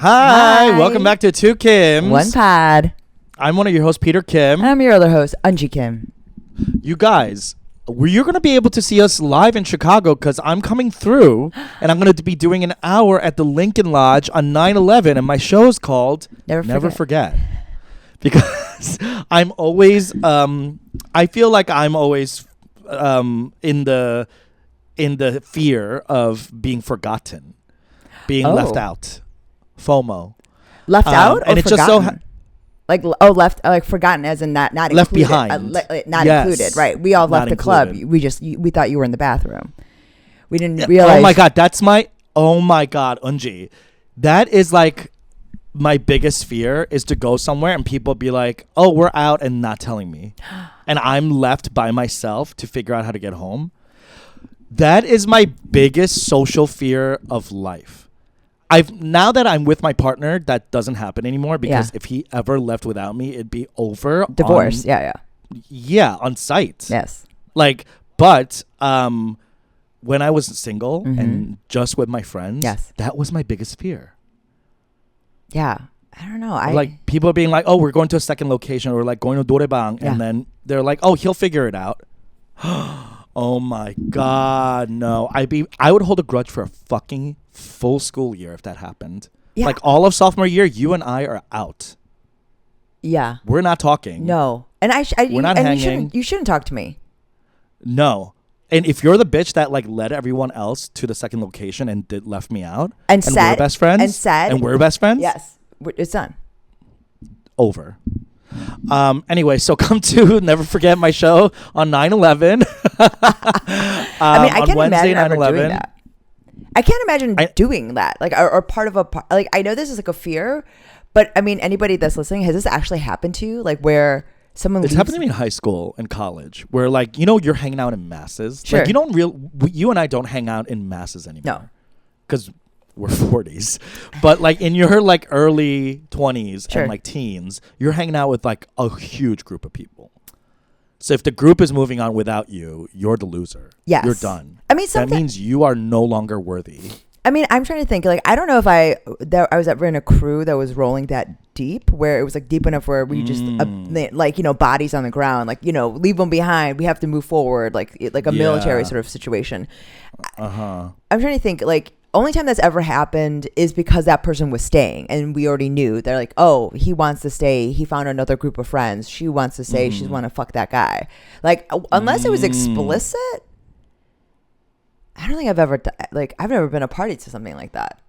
Hi, welcome back to Two Kims. One Pod. I'm one of your hosts, Peter Kim. I'm your other host, Unji Kim. You guys, you're going to be able to see us live in Chicago because I'm coming through and I'm going to be doing an hour at the Lincoln Lodge on 9/11, and my show is called Never Forget. Because I'm always, I feel like I'm always in the fear of being forgotten, being left out. FOMO. Left out or and it's forgotten? just so left, like forgotten as in not left included, behind. Not Yes. included, right? We all Not left the club. included. We thought you were in the bathroom. We didn't realize. Oh my God, Unji. That is like my biggest fear, is to go somewhere and people be like, oh, we're out, and not telling me. And I'm left by myself to figure out how to get home. That is my biggest social fear of life. Now that I'm with my partner, that doesn't happen anymore, because if he ever left without me, it'd be over. Divorce. Yeah, on site. Yes. But when I was single and just with my friends, that was my biggest fear. Yeah. I don't know. Like people being like, oh, we're going to a second location, or like going to Dorebang, and then they're like, oh, he'll figure it out. Oh my God, no. I would hold a grudge for a fucking full school year if that happened. Yeah. Like all of sophomore year, you and I are out. Yeah. We're not talking. No. And we're not hanging. You shouldn't talk to me. No. And if you're the bitch that like led everyone else to the second location and left me out, and we're best friends, and we're best friends, yes, it's done. Over. Anyway, so come to Never Forget my show on 9/11. I can't imagine ever doing that. I can't imagine doing that. Like, or part of like, I know this is like a fear, but I mean, anybody that's listening, has this actually happened to you? Like, where someone it's happened to me in high school and college, where like, you're hanging out in masses. Sure. Like you and I don't hang out in masses anymore. No. Because we're 40s. But like in your like early 20s and like teens, you're hanging out with like a huge group of people. So if the group is moving on without you, you're the loser. Yes. You're done. I mean, that means you are no longer worthy. I mean, I'm trying to think. Like, I don't know if I was ever in a crew that was rolling that deep, where it was like deep enough where we just bodies on the ground, like, leave them behind. We have to move forward, like a military sort of situation. I'm trying to think. Like, only time that's ever happened is because that person was staying, and we already knew. They're like, oh, he wants to stay. He found another group of friends. She wants to stay. She's want to fuck that guy. Like, unless it was explicit. I don't think I've never been a party to something like that.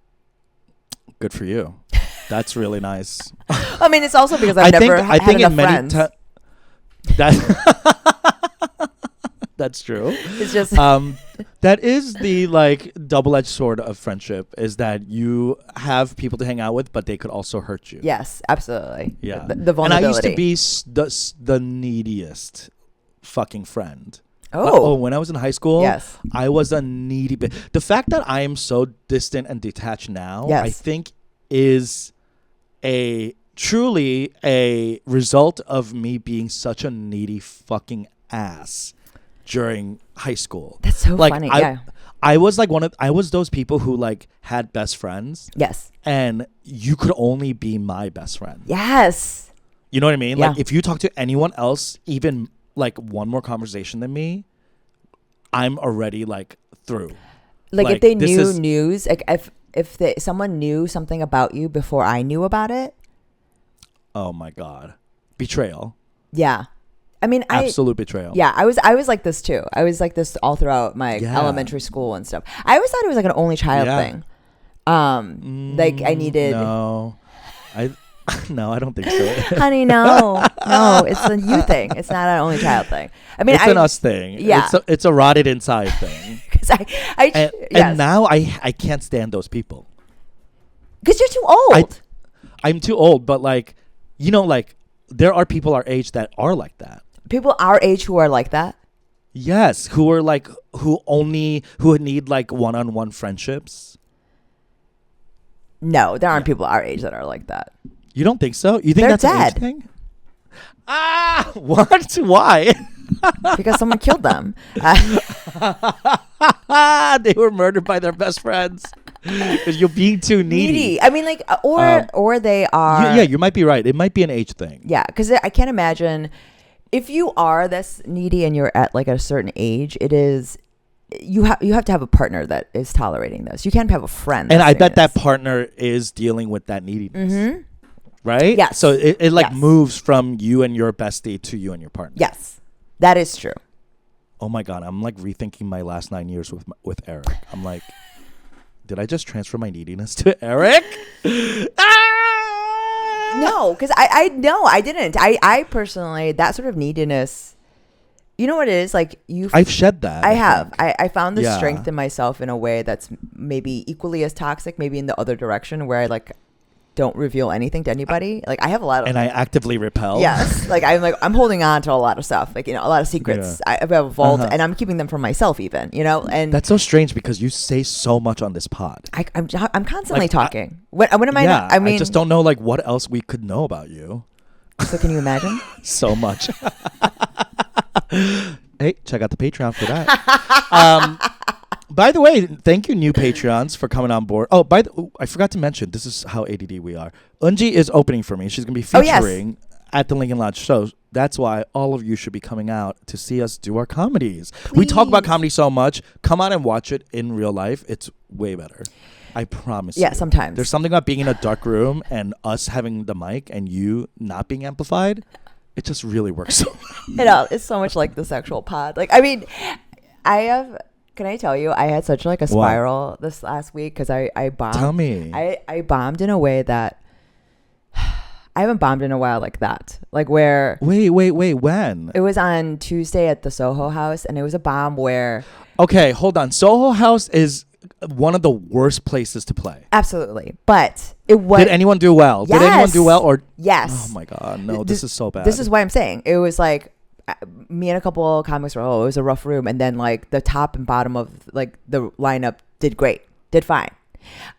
Good for you. That's really nice. I mean, it's also because I've never had enough friends. That's true. It's just that is the like double-edged sword of friendship, is that you have people to hang out with, but they could also hurt you. Yes, absolutely. Yeah, the vulnerability. And I used to be the neediest fucking friend. Oh, when I was in high school, yes, I was a needy bitch. The fact that I am so distant and detached now, I think, is truly a result of me being such a needy fucking ass during high school. That's so funny. I was like I was those people who like had best friends. Yes. And you could only be my best friend. Yes. You know what I mean? Yeah. Like if you talk to anyone else, even like one more conversation than me, I'm already like through. Like if they knew news, like if someone knew something about you before I knew about it. Oh my God. Betrayal. Yeah. I mean, absolute betrayal. Yeah, I was like this too. I was like this all throughout my elementary school and stuff. I always thought it was like an only child thing. Like I needed. No, I don't think so. Honey, no, it's a you thing. It's not an only child thing. I mean, it's an us thing. Yeah, it's a rotted inside thing. Because and now I can't stand those people. Because you're too old. I'm too old, but like, like there are people our age that are like that. People our age who are like that? Yes, who are like who need like one-on-one friendships. No, there aren't people our age that are like that. You don't think so? You think they're that's dead. An age thing? What? Why? Because someone killed them. They were murdered by their best friends. You're being too needy. I mean, like, or they are. Yeah, you might be right. It might be an age thing. Yeah, because I can't imagine if you are this needy and you're at like a certain age. It is you have to have a partner that is tolerating this. You can't have a friend. And I bet that partner is dealing with that neediness. Mm-hmm. Right? Yes. So it like moves from you and your bestie to you and your partner. Yes, that is true. Oh my God, I'm like rethinking my last 9 years with Eric. I'm like, did I just transfer my neediness to Eric? No, because I didn't. I personally, that sort of neediness, you know what it is? Like I've shed that. I have. I found the strength in myself in a way that's maybe equally as toxic, maybe in the other direction where I like don't reveal anything to anybody. Like I have a lot of, and I actively repel. Yes, I'm holding on to a lot of stuff, like, you know, a lot of secrets. I have a vault, and I'm keeping them for myself, even, you know. And that's so strange because you say so much on this pod. I'm constantly talking. When am I not? I mean, I just don't know like what else we could know about you. So can you imagine? So much. Hey, check out the Patreon for that. By the way, thank you, new Patreons, for coming on board. Oh, I forgot to mention, this is how ADD we are. Unji is opening for me. She's going to be featuring at the Lincoln Lodge show. That's why all of you should be coming out to see us do our comedies. Please. We talk about comedy so much. Come on and watch it in real life. It's way better. I promise you. Yeah, sometimes. There's something about being in a dark room and us having the mic and you not being amplified. It just really works so well. It's so much like the sexual pod. Like, I mean, can I tell you, I had such like a spiral this last week because I bombed. Tell me. I bombed in a way that I haven't bombed in a while like that. Like where... Wait, when? It was on Tuesday at the Soho House, and it was a bomb where... Okay, hold on. Soho House is one of the worst places to play. Absolutely. But it was... Did anyone do well? Yes. Did anyone do well? Or yes. Oh my God, no, this is so bad. This is why I'm saying. It was like... me and a couple of comics were, it was a rough room, and then like the top and bottom of like the lineup did fine.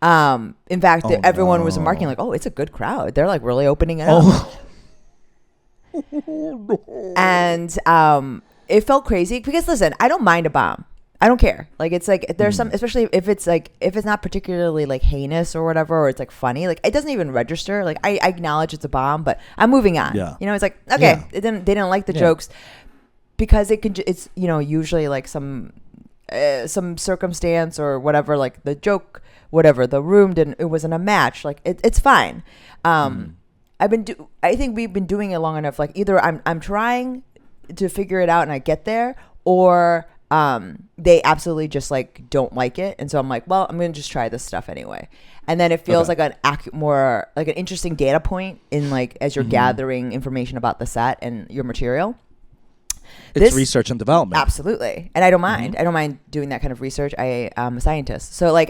In fact, everyone was remarking like, it's a good crowd, they're like really opening it up. And it felt crazy because listen, I don't mind a bomb. I don't care. Like, it's like there's some, especially if it's not particularly like heinous or whatever, or it's like funny, like it doesn't even register. Like I acknowledge it's a bomb, but I'm moving on. Yeah. You know, it's like, okay, they didn't like the jokes because it's, you know, usually like some circumstance or whatever, like the joke, whatever, the room it wasn't a match. Like it's fine. I think we've been doing it long enough. Like either I'm trying to figure it out and I get there, or they absolutely just like don't like it, and so I'm like, well, I'm gonna just try this stuff anyway, and then it feels like more like an interesting data point in like as you're gathering information about the set and your material. It's research and development. Absolutely, and I don't mind. I don't mind doing that kind of research. I am a scientist, so like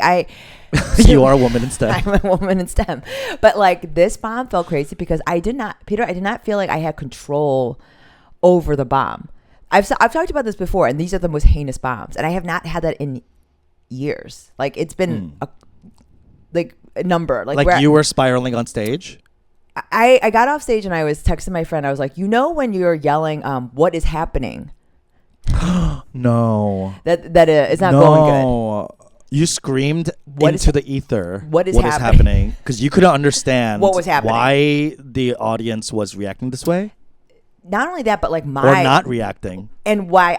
you are a woman in STEM. I'm a woman in STEM, but like this bomb felt crazy because I did not feel like I had control over the bomb. I've talked about this before, and these are the most heinous bombs, and I have not had that in years. Like it's been a number. Like you were spiraling on stage? I got off stage and I was texting my friend. I was like, you know, when you're yelling, what is happening? No. That it's not going good. You screamed into the ether. What is happening? Because you couldn't understand what was happening. Why the audience was reacting this way. Not only that, but like or not reacting, and why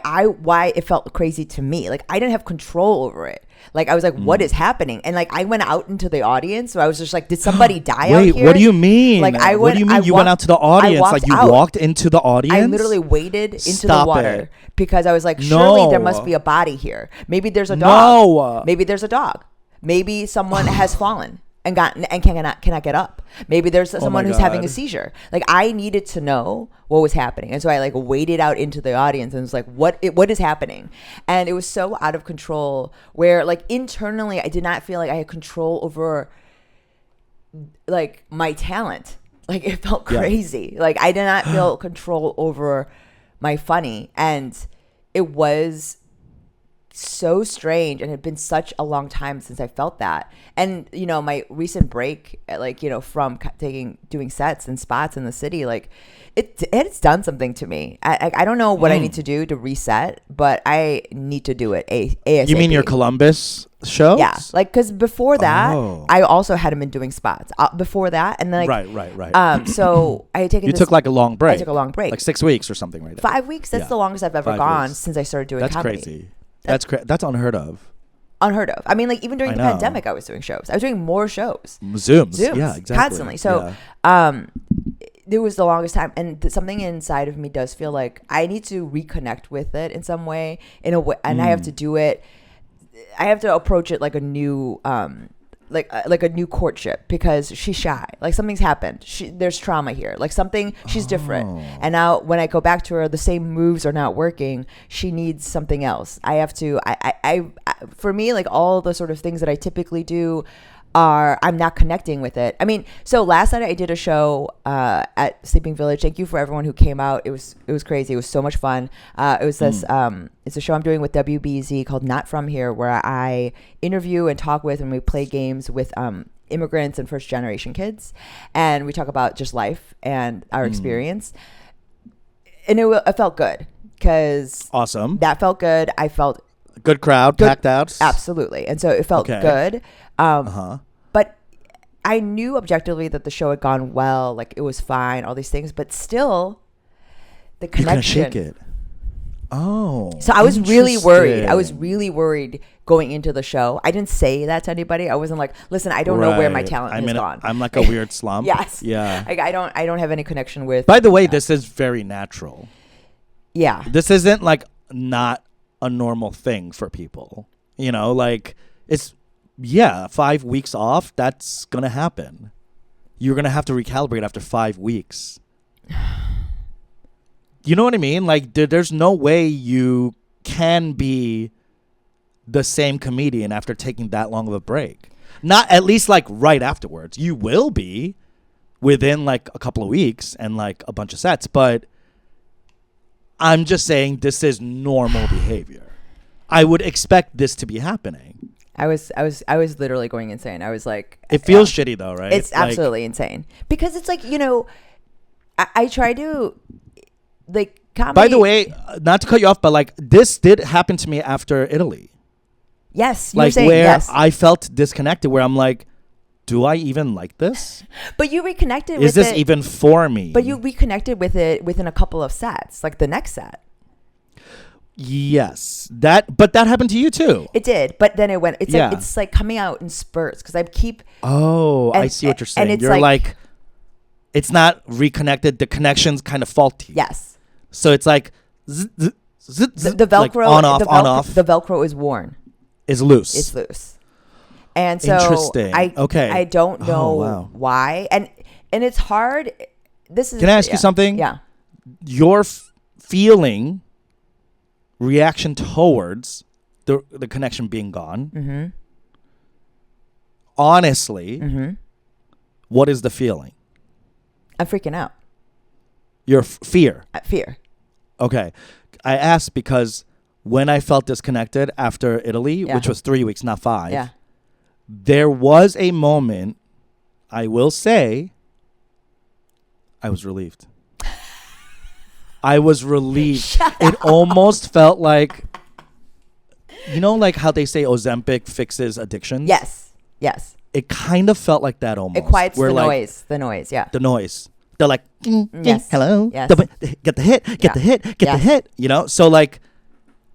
it felt crazy to me. Like I didn't have control over it. Like I was like, what is happening? And like I went out into the audience, so I was just like, did somebody die out here? Wait, what do you mean? Like what do you mean? You went out to the audience? Like you walked into the audience? I literally waded into the water because I was like, surely there must be a body here. Maybe there's a dog. No. Maybe there's a dog. Maybe someone has fallen and cannot get up. Maybe there's someone who's having a seizure. Like I needed to know what was happening, and so I like waded out into the audience and was like, what is happening? And it was so out of control where like internally I did not feel like I had control over like my talent. Like it felt crazy. Like I did not feel control over my funny, and it was so strange, and it had been such a long time since I felt that. And you know, my recent break, like, you know, from doing sets and spots in the city, like it's done something to me. I don't know what I need to do to reset, but I need to do it ASAP. You mean your Columbus shows? Yeah, like because before that, I also hadn't been doing spots before that, and then like right. So I had taken. You took like a long break. I took a long break, like 6 weeks or something, right? 5 weeks. That's the longest I've ever 5 gone weeks. since I started doing That's comedy. Crazy. That's unheard of. Unheard of. I mean, like even during the pandemic, I was doing shows. I was doing more shows. Zooms. Yeah, exactly. Constantly. So, it was the longest time, and something inside of me does feel like I need to reconnect with it in some way, in a way, and I have to do it. I have to approach it like a new, like a new courtship, because she's shy. Like something's happened. There's trauma here. Like something. She's different. And now when I go back to her, the same moves are not working. She needs something else. I have to. I for me, like all the sort of things that I typically do I'm not connecting with it. I mean, so last night I did a show at Sleeping Village. Thank you for everyone who came out. It was crazy. It was so much fun. It was this it's a show I'm doing with WBZ called Not From Here, where I interview and talk with, and we play games with immigrants and first generation kids, and we talk about just life and our experience. And it felt good, because awesome. That felt good. I felt good crowd, packed out. Absolutely. And so it felt good. But I knew objectively that the show had gone well, like it was fine, all these things, but still the connection. You couldn't shake it. Oh. So I was really worried. I was really worried going into the show. I didn't say that to anybody. I wasn't like, listen, I don't know where my talent has gone. I'm like a weird slump. Yes. Yeah. Like I don't have any connection with. By the way, this is very natural. Yeah. This isn't like not a normal thing for people. You know, like it's 5 weeks off, that's gonna happen. You're gonna have to recalibrate after 5 weeks. You know what I mean? Like there's no way you can be the same comedian after taking that long of a break. Not at least like right afterwards. You will be within like a couple of weeks and like a bunch of sets, but I'm just saying this is normal behavior. I would expect this to be happening. I was literally going insane. I was like, it feels shitty though, right? It's absolutely insane, because it's like, you know, I try to like comedy. By the way, not to cut you off, but like this did happen to me after Italy. Yes, like saying, where yes. I felt disconnected, where I'm like, do I even like this? But you reconnected. Is this even for me? But you reconnected with it within a couple of sets, like the next set. Yes, but that happened to you too. It did, but then it went. It's like it's like coming out in spurts, because I keep. Oh, I see what you're saying. And you're like, it's not reconnected. The connection's kind of faulty. Yes. So it's like the Velcro like on off. The Velcro is worn. Is loose. It's loose. And so interesting. I don't know why, and it's hard. This is. Can I ask you something? Yeah. Your feeling. Reaction towards the connection being gone. Mm-hmm. Honestly, what is the feeling? I'm freaking out. Your fear. Fear. Okay, I asked because when I felt disconnected after Italy, which was 3 weeks, not 5, there was a moment. I will say, I was relieved. I was relieved. It almost felt like, you know, like how they say Ozempic fixes addictions? Yes. Yes. It kind of felt like that almost. It quiets the noise. The noise, yeah. The noise. They're like, yes. Hello. Yes. Get the hit. Get the hit. Get the hit. You know? So like,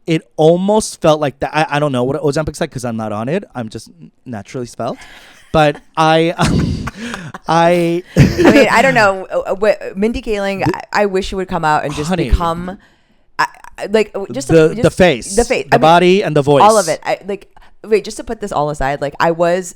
it almost felt like that. I don't know what Ozempic's like because I'm not on it. I'm just naturally svelte. But I mean, I don't know. Mindy Kaling, I wish she would come out and just become like the face, the body, and the voice, all of it. Wait, just to put this all aside, like I was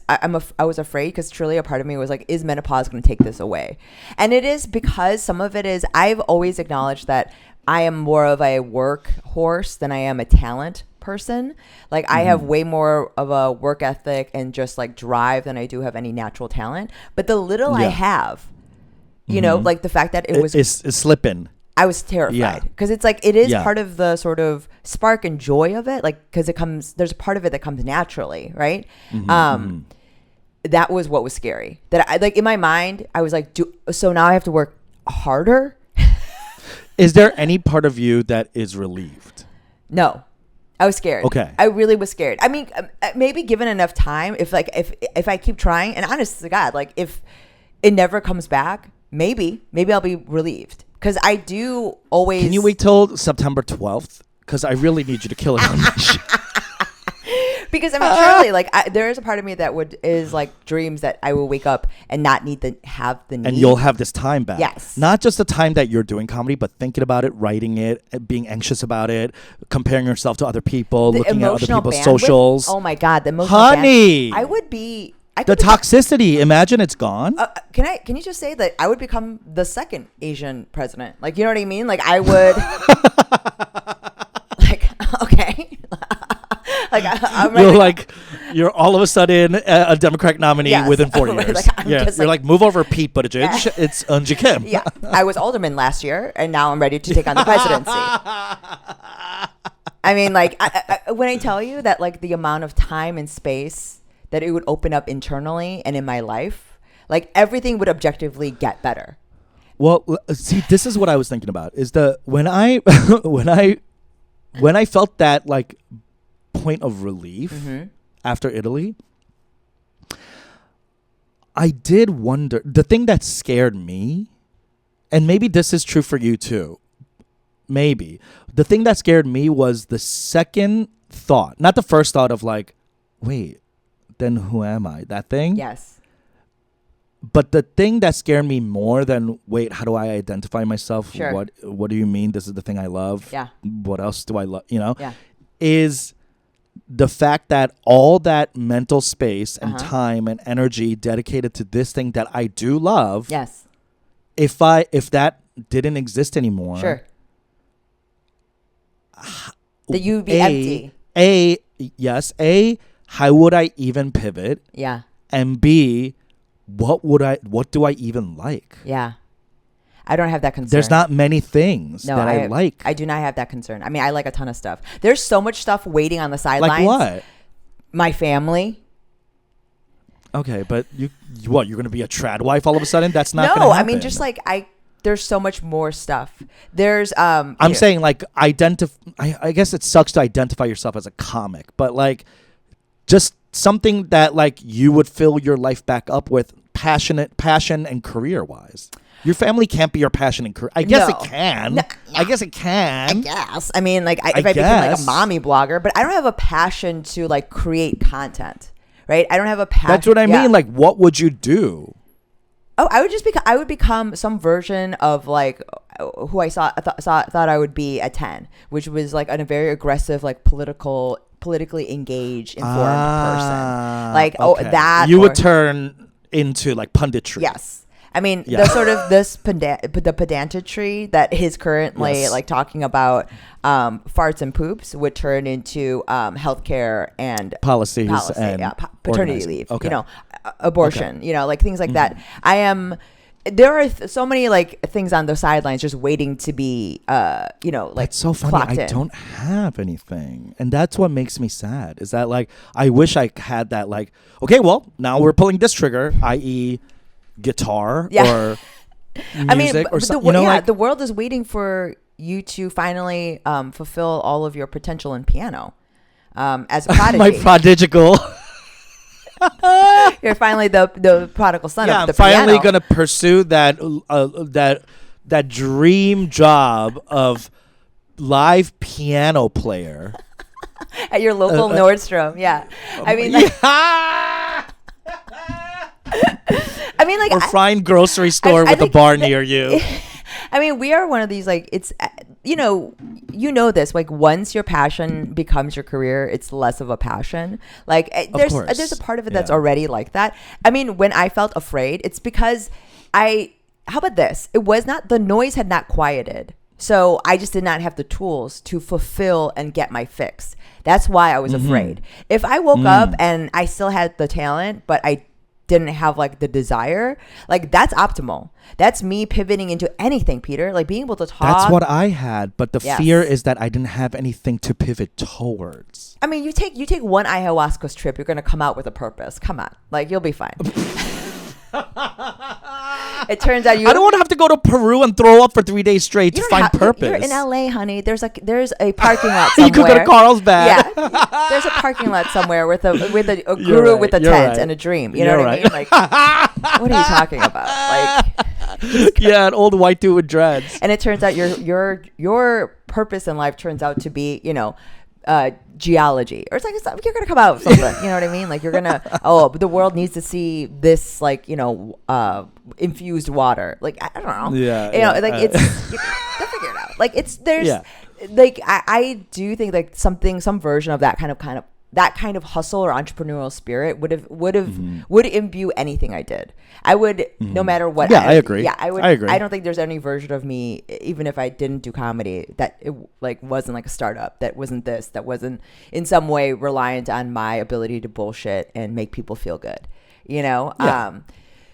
afraid, because truly a part of me was like, is menopause going to take this away? And it is, because some of it is. I've always acknowledged that I am more of a work horse than I am a talent person. Like I have way more of a work ethic and just like drive than I do have any natural talent. But the little I have, you know, like the fact that it's slipping. I was terrified, because it's like it is part of the sort of spark and joy of it, like because there's a part of it that comes naturally, right? That was what was scary. That I like in my mind, I was like, so now I have to work harder. Is there any part of you that is relieved? No. I was scared. Okay. I really was scared. I mean, maybe given enough time, if I keep trying, and honest to God, like if it never comes back, maybe I'll be relieved. Because I do always. Can you wait till September 12th? Because I really need you to kill it on my show. Because I mean, surely, like there is a part of me that is like dreams that I will wake up and not need to have the need. And you'll have this time back. Yes. Not just the time that you're doing comedy, but thinking about it, writing it, being anxious about it, comparing yourself to other people, looking at other people's socials. Oh my God, the emotional Honey. I would be. The toxicity. Imagine it's gone. Can you just say that I would become the second Asian president? Like, you know what I mean? Like I would. Like, okay. Like you're all of a sudden a Democratic nominee within 4 years. You're like move over Pete Buttigieg. It's Eunji Kim. Yeah, I was alderman last year, and now I'm ready to take on the presidency. I mean, like when I tell you that, like the amount of time and space that it would open up internally and in my life, like everything would objectively get better. Well, see, this is what I was thinking about. Is when I felt that like point of relief after Italy, I did wonder, the thing that scared me, and maybe this is true for you too, maybe the thing that scared me was the second thought, not the first thought of like, wait, then who am I? That thing? Yes. But the thing that scared me more than, wait, how do I identify myself? Sure. What do you mean? This is the thing I love. Yeah. What else do I love? You know? Yeah. Is the fact that all that mental space and time and energy dedicated to this thing that I do love. Yes. If that didn't exist anymore. Sure. That you would be empty. How would I even pivot? Yeah. And B, what do I even like? Yeah. I don't have that concern. There's not many things that I like. I do not have that concern. I mean, I like a ton of stuff. There's so much stuff waiting on the sidelines. Like what? My family. Okay, but you're going to be a trad wife all of a sudden? That's not going to happen. No, I mean, just like there's so much more stuff. There's I'm saying like I guess it sucks to identify yourself as a comic, but like just something that like you would fill your life back up with passion and career wise. Your family can't be your passion and career. I guess it can. No, I guess it can. I guess. I mean, like if I became like a mommy blogger, but I don't have a passion to like create content, right? I don't have a passion. That's what I mean. Like, what would you do? Oh, I would become some version of like who I thought I would be at 10, which was like a very aggressive, like politically engaged, informed person. Like that you would turn into like punditry. Yes. I mean, the sort of the pedantry that is currently like talking about farts and poops would turn into healthcare and policy and paternity leave. Okay. You know, abortion. You know, like things like that. There are so many like things on the sidelines just waiting to be, like it's so funny. I don't have anything, and that's what makes me sad. Is that like I wish I had that. Like, okay, well now we're pulling this trigger, i.e. guitar or music or something. The world is waiting for you to finally fulfill all of your potential in piano as a prodigy. My prodigal. You're finally the prodigal son of the I'm finally piano. gonna pursue that dream job of live piano player at your local Nordstrom. Yeah, I mean. Like, I mean, like, or find grocery store with a bar near you. I mean, we are one of these, like, it's, you know this, like, once your passion becomes your career, it's less of a passion. Like, there's a part of it that's already like that. I mean, when I felt afraid, it's because how about this? It was not, the noise had not quieted. So I just did not have the tools to fulfill and get my fix. That's why I was afraid. If I woke up and I still had the talent, but I didn't have like the desire, like that's optimal. That's me pivoting into anything, Peter, like being able to talk. That's what I had, but the fear is that I didn't have anything to pivot towards. I mean, you take one ayahuasca trip, you're going to come out with a purpose. Come on, like you'll be fine. It turns out I don't want to have to go to Peru and throw up for 3 days straight to find purpose. You're in LA, honey. There's a parking lot somewhere. You could go to Carlsbad. Yeah, there's a parking lot somewhere with a guru with a tent and a dream. You know what I mean? Like, what are you talking about? Like, yeah, an old white dude with dreads. And it turns out your purpose in life turns out to be, geology, or it's like you're gonna come out with something. You know what I mean? Like, you're gonna the world needs to see this, like, infused water. Like, I don't know. Yeah. Like it's they'll figure it out. Like, like I do think like some version of that kind of hustle or entrepreneurial spirit would imbue anything I did. I would, no matter what. Yeah, I agree. Yeah, I would. I agree. I don't think there's any version of me, even if I didn't do comedy, that it like wasn't like a startup, that wasn't this, that wasn't in some way reliant on my ability to bullshit and make people feel good. Yeah.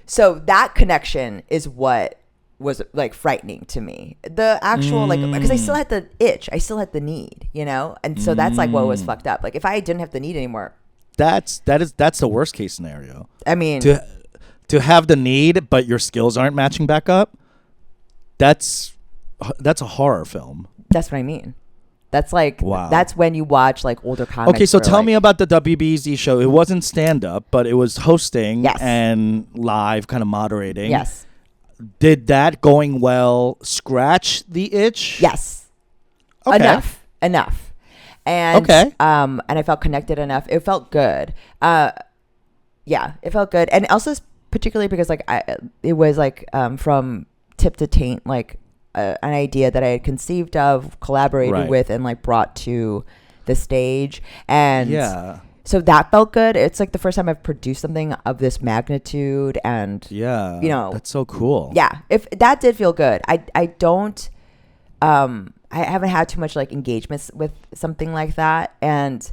So that connection is what was like frightening to me. The actual like, because I still had the itch, I still had the need, and so that's like what was fucked up. Like, if I didn't have the need anymore, that's the worst case scenario. I mean, to have the need but your skills aren't matching back up, that's a horror film. That's what I mean. That's like, wow. That's when you watch like older comics. Okay, so tell me about the WBZ show. It wasn't stand up, but it was hosting and live, kind of moderating. Yes. Did that going well scratch the itch? Yes. Okay. Enough. And and I felt connected enough. It felt good. Yeah, it felt good. And also particularly because like it was like from tip to taint, like an idea that I had conceived of, collaborated with, and like brought to the stage. And so that felt good. It's like the first time I've produced something of this magnitude, and that's so cool. Yeah, if that did feel good. I don't I haven't had too much like engagements with something like that, and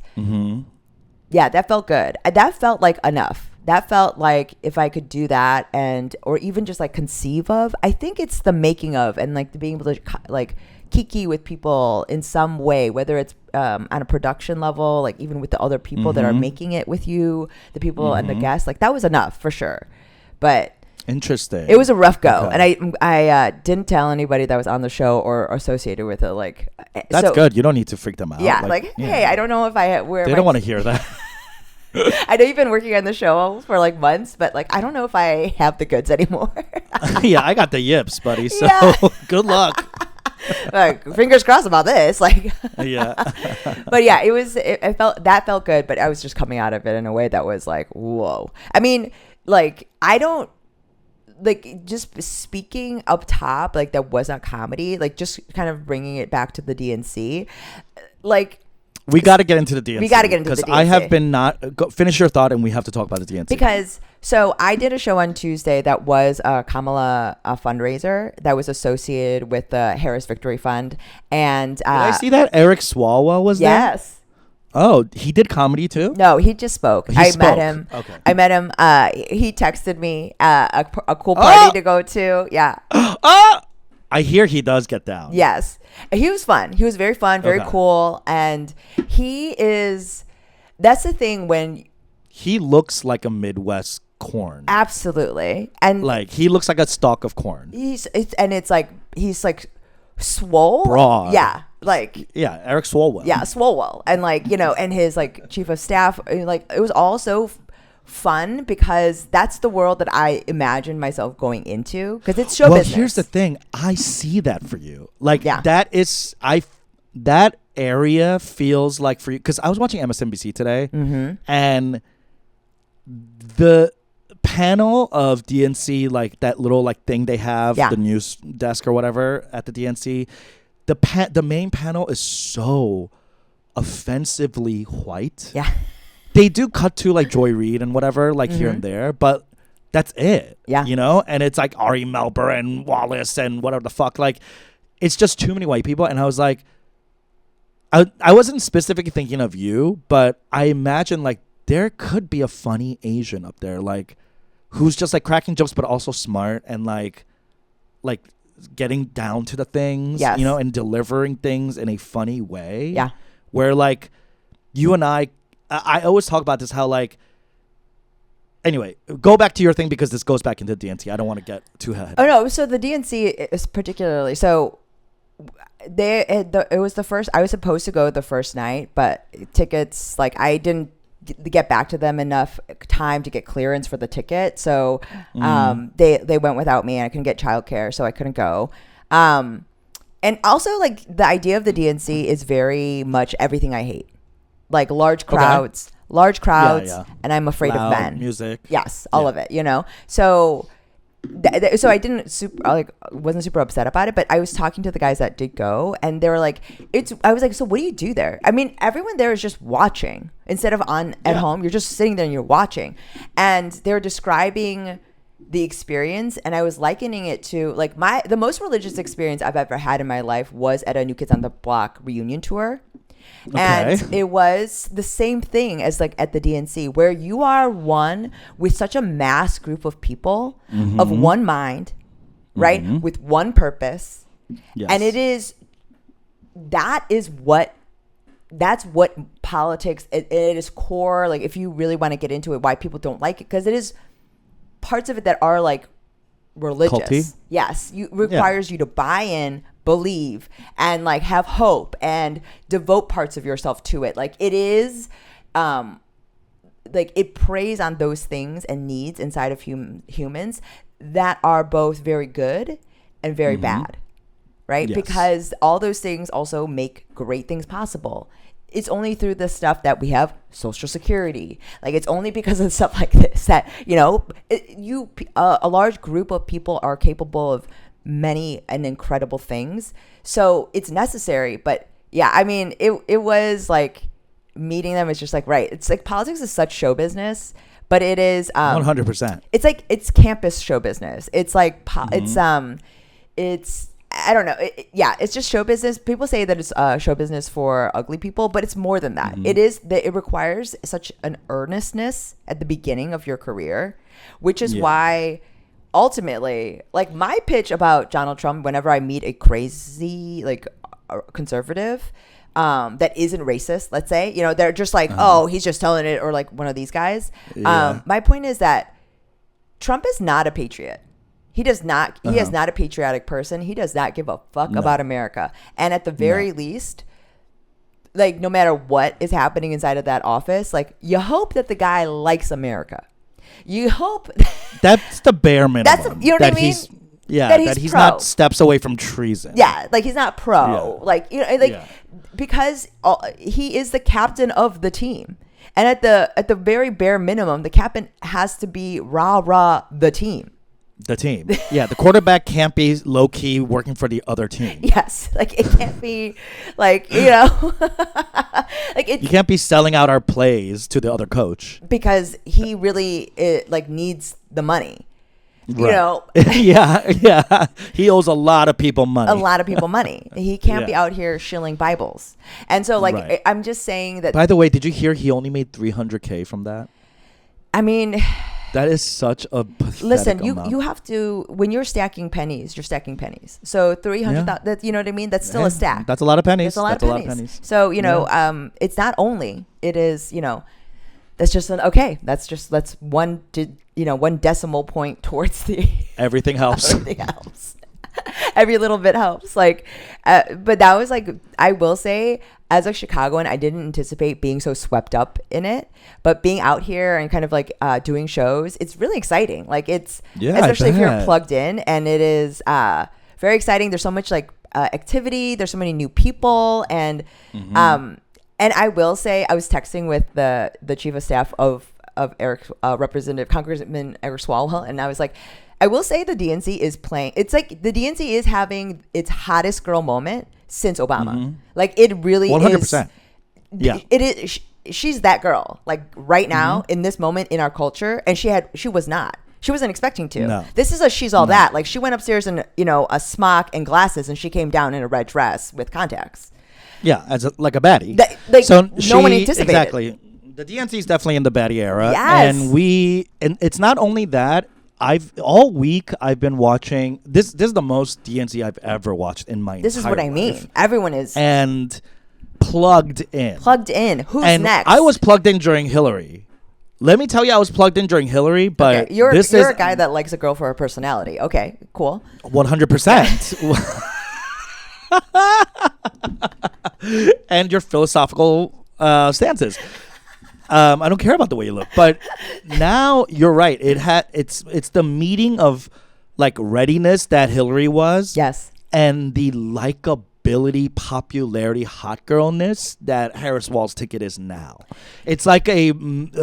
that felt good. That felt like enough. That felt like if I could do that, or even just like conceive of, I think it's the making of, and like the being able to like kiki with people in some way, whether it's on a production level, like even with the other people that are making it with you, the people and the guests, like that was enough for sure. But interesting. It was a rough go, and I didn't tell anybody that was on the show or associated with it. Like, that's good. You don't need to freak them out. Yeah, hey, I don't know if I they don't want to hear that. I know you've been working on the show for like months, but like I don't know if I have the goods anymore. Yeah, I got the yips, buddy. So good luck. Like, fingers crossed about this. Like, yeah. But yeah, it felt good, but I was just coming out of it in a way that was like, whoa. I mean, like, I don't like, just speaking up top, like that was not comedy, like just kind of bringing it back to the DNC, like. We got to get into the DNC. Because I have been finish your thought, and we have to talk about the DNC. Because, so I did a show on Tuesday that was a Kamala fundraiser that was associated with the Harris Victory Fund. And did I see that? Eric Swalwell was there? Yes. Oh, he did comedy too? No, he just spoke. Met him. Okay. I met him. He texted me a cool party to go to. Yeah. I hear he does get down. Yes. He was fun. He was very fun, very cool. And that's the thing when. He looks like a Midwest corn. Absolutely. And like, he looks like a stalk of corn. He's like swole. Broad. Yeah. Like. Yeah, Eric Swalwell. Yeah, Swalwell. And like, and his like chief of staff, like it was also fun because that's the world that I imagined myself going into, because it's show business. Well, here's the thing. I see that for you. Like, that area feels like for you, because I was watching MSNBC today, and the panel of DNC, like that little like thing they have, the news desk or whatever at the DNC, the main panel is so offensively white. Yeah. They do cut to like Joy Reid and whatever, like here and there, but that's it. Yeah. And it's like Ari Melber and Wallace and whatever the fuck. Like, it's just too many white people. And I was like, I wasn't specifically thinking of you, but I imagine like there could be a funny Asian up there, like who's just like cracking jokes, but also smart and like getting down to the things, and delivering things in a funny way. Yeah. Where like you and I always talk about this, how like anyway, go back to your thing because this goes back into DNC. I don't want to get too ahead. Oh no, so the DNC is particularly so. It was the first. I was supposed to go the first night, but tickets like I didn't get back to them enough time to get clearance for the ticket. So they went without me, and I couldn't get childcare, so I couldn't go. And also like the idea of the DNC is very much everything I hate, like large crowds, and I'm afraid Loud of men. Music, yes, all of it. So. So I wasn't super upset about it, but I was talking to the guys that did go, and they were like, I was like, so what do you do there? I mean, everyone there is just watching instead of at home. You're just sitting there and you're watching, and they're describing the experience, and I was likening it to like the most religious experience I've ever had in my life was at a New Kids on the Block reunion tour. Okay. And it was the same thing as like at the DNC, where you are one with such a mass group of people of one mind, right? With one purpose. Yes. And that's what politics, it is core. Like if you really want to get into it, why people don't like it, because it is parts of it that are like religious. Culty? Yes. Requires you to buy in, believe, and like have hope and devote parts of yourself to it. Like it is like it preys on those things and needs inside of humans that are both very good and very bad, right? Yes. Because all those things also make great things possible. It's only through the stuff that we have Social Security. Like it's only because of stuff like this that, a large group of people are capable of many and incredible things. So it's necessary. But yeah, I mean, it was like meeting them is just like, right. It's like politics is such show business, but it is 100%. It's like it's campus show business. It's like it's I don't know. It's just show business. People say that it's show business for ugly people, but it's more than that. It is that it requires such an earnestness at the beginning of your career, which is why ultimately, like my pitch about Donald Trump, whenever I meet a crazy like conservative that isn't racist, let's say, they're just like, oh, he's just telling it, or like one of these guys. My point is that Trump is not a patriot. He does not. He is not a patriotic person. He does not give a fuck about America. And at the very least, like no matter what is happening inside of that office, like you hope that the guy likes America. You hope that's the bare minimum. You know what I mean? That he's not steps away from treason. Yeah, like he's not pro. Yeah. Because he is the captain of the team. And at the very bare minimum, the captain has to be rah the team. The team. Yeah, the quarterback can't be low-key working for the other team. Yes, like it can't be like, like you can't be selling out our plays to the other coach. Because he really needs the money. Right. Yeah. He owes a lot of people money. He can't be out here shilling Bibles. And so I'm just saying that. By the way, did you hear he only made $300K from that? I mean, that is such a pathetic listen. amount. You have to, when you're stacking pennies, you're stacking pennies. So 300. That, you know what I mean? That's still a stack. That's a lot of pennies. That's a lot of pennies. So it's not only. It is that's just that's one decimal point towards the everything helps. Everything helps. Every little bit helps. But that was like, I will say, as a Chicagoan, I didn't anticipate being so swept up in it. But being out here and kind of like doing shows, it's really exciting. Like especially if you're plugged in, and it is very exciting. There's so much like activity. There's so many new people, and I will say, I was texting with the chief of staff of Eric, Representative Congressman Eric Swalwell, and I was like, I will say the DNC is playing. It's like the DNC is having its hottest girl moment since Obama. Like it really 100%. Yeah, it is. She's that girl. Like right now in this moment in our culture, and she wasn't expecting to. No. This is she's all that. Like she went upstairs in a smock and glasses, and she came down in a red dress with contacts. Yeah, like a baddie. No one anticipated. Exactly. The DNC is definitely in the baddie era. Yes. And it's not only that. All week I've been watching this. This is the most DNC I've ever watched in my entire life. This is what I mean. Everyone is and plugged in. Who's next? I was plugged in during Hillary. Let me tell you, I was plugged in during Hillary, but okay. You're a guy that likes a girl for her personality. Okay, cool. 100%. And your philosophical stances. I don't care about the way you look, but now you're right. It's the meeting of like readiness that Hillary was, yes, and the likability, popularity, hot girlness that Harris Walz ticket is now. It's like a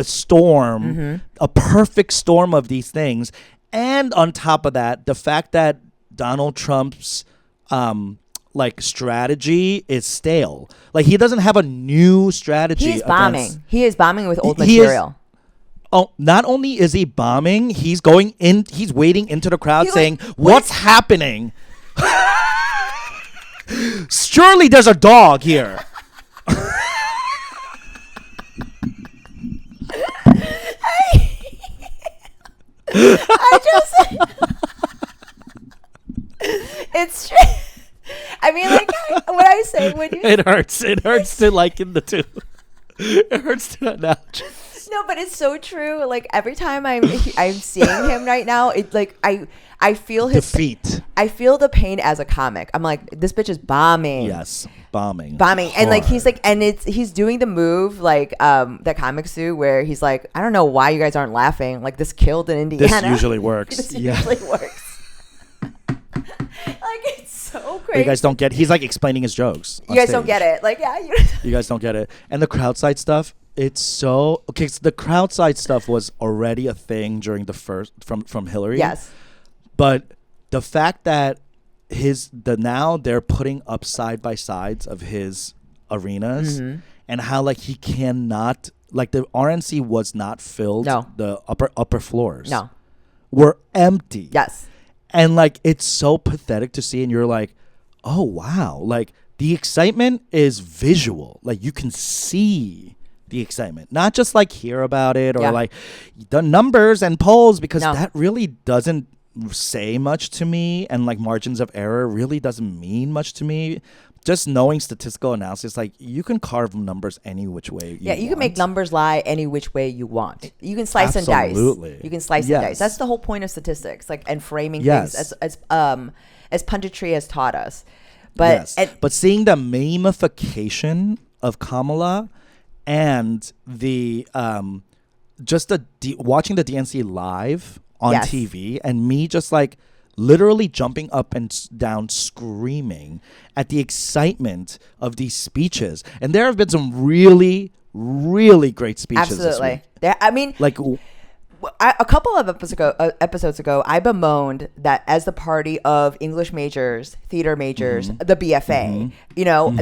storm, a perfect storm of these things, and on top of that, the fact that Donald Trump's like strategy is stale. Like he doesn't have a new strategy. He's bombing. He is bombing with old material. Not only is he bombing, he's going in. He's wading into the crowd saying, "What's happening? Surely there's a dog here." I just. It's true. I mean, like what I say when you. It hurts. It hurts to liken the two. It hurts to acknowledge. No, but it's so true. Like every time I'm seeing him right now, it's like I feel his defeat. I feel the pain as a comic. I'm like, this bitch is bombing. Yes, bombing, and like he's like, and he's doing the move like that comics do, where he's like, I don't know why you guys aren't laughing. Like this killed in Indiana. This usually works. This usually works. Like it's so crazy. You guys don't get. He's like explaining his jokes. You guys don't get it. Like yeah, you guys don't get it. And the crowd side stuff. It's so okay. So the crowd side stuff was already a thing during the first from Hillary. Yes, but the fact that now they're putting up side by sides of his arenas and how like he cannot like the RNC was not filled. No, the upper floors. No, were empty. Yes. And like it's so pathetic to see, and you're like, oh wow, like the excitement is visual. Like you can see the excitement, not just like hear about it or like the numbers and polls, because that really doesn't say much to me, and like margins of error really doesn't mean much to me. Just knowing statistical analysis, like you can carve numbers any which way you want. You can make numbers lie any which way you want. You can slice and dice. You can slice and dice. That's the whole point of statistics, like and framing things as punditry has taught us. But but seeing the memification of Kamala and the watching the DNC live on TV, and me just like literally jumping up and down screaming at the excitement of these speeches. And there have been some really, really great speeches this week. I mean, like a couple of episodes ago, I bemoaned that as the party of English majors, theater majors, the BFA,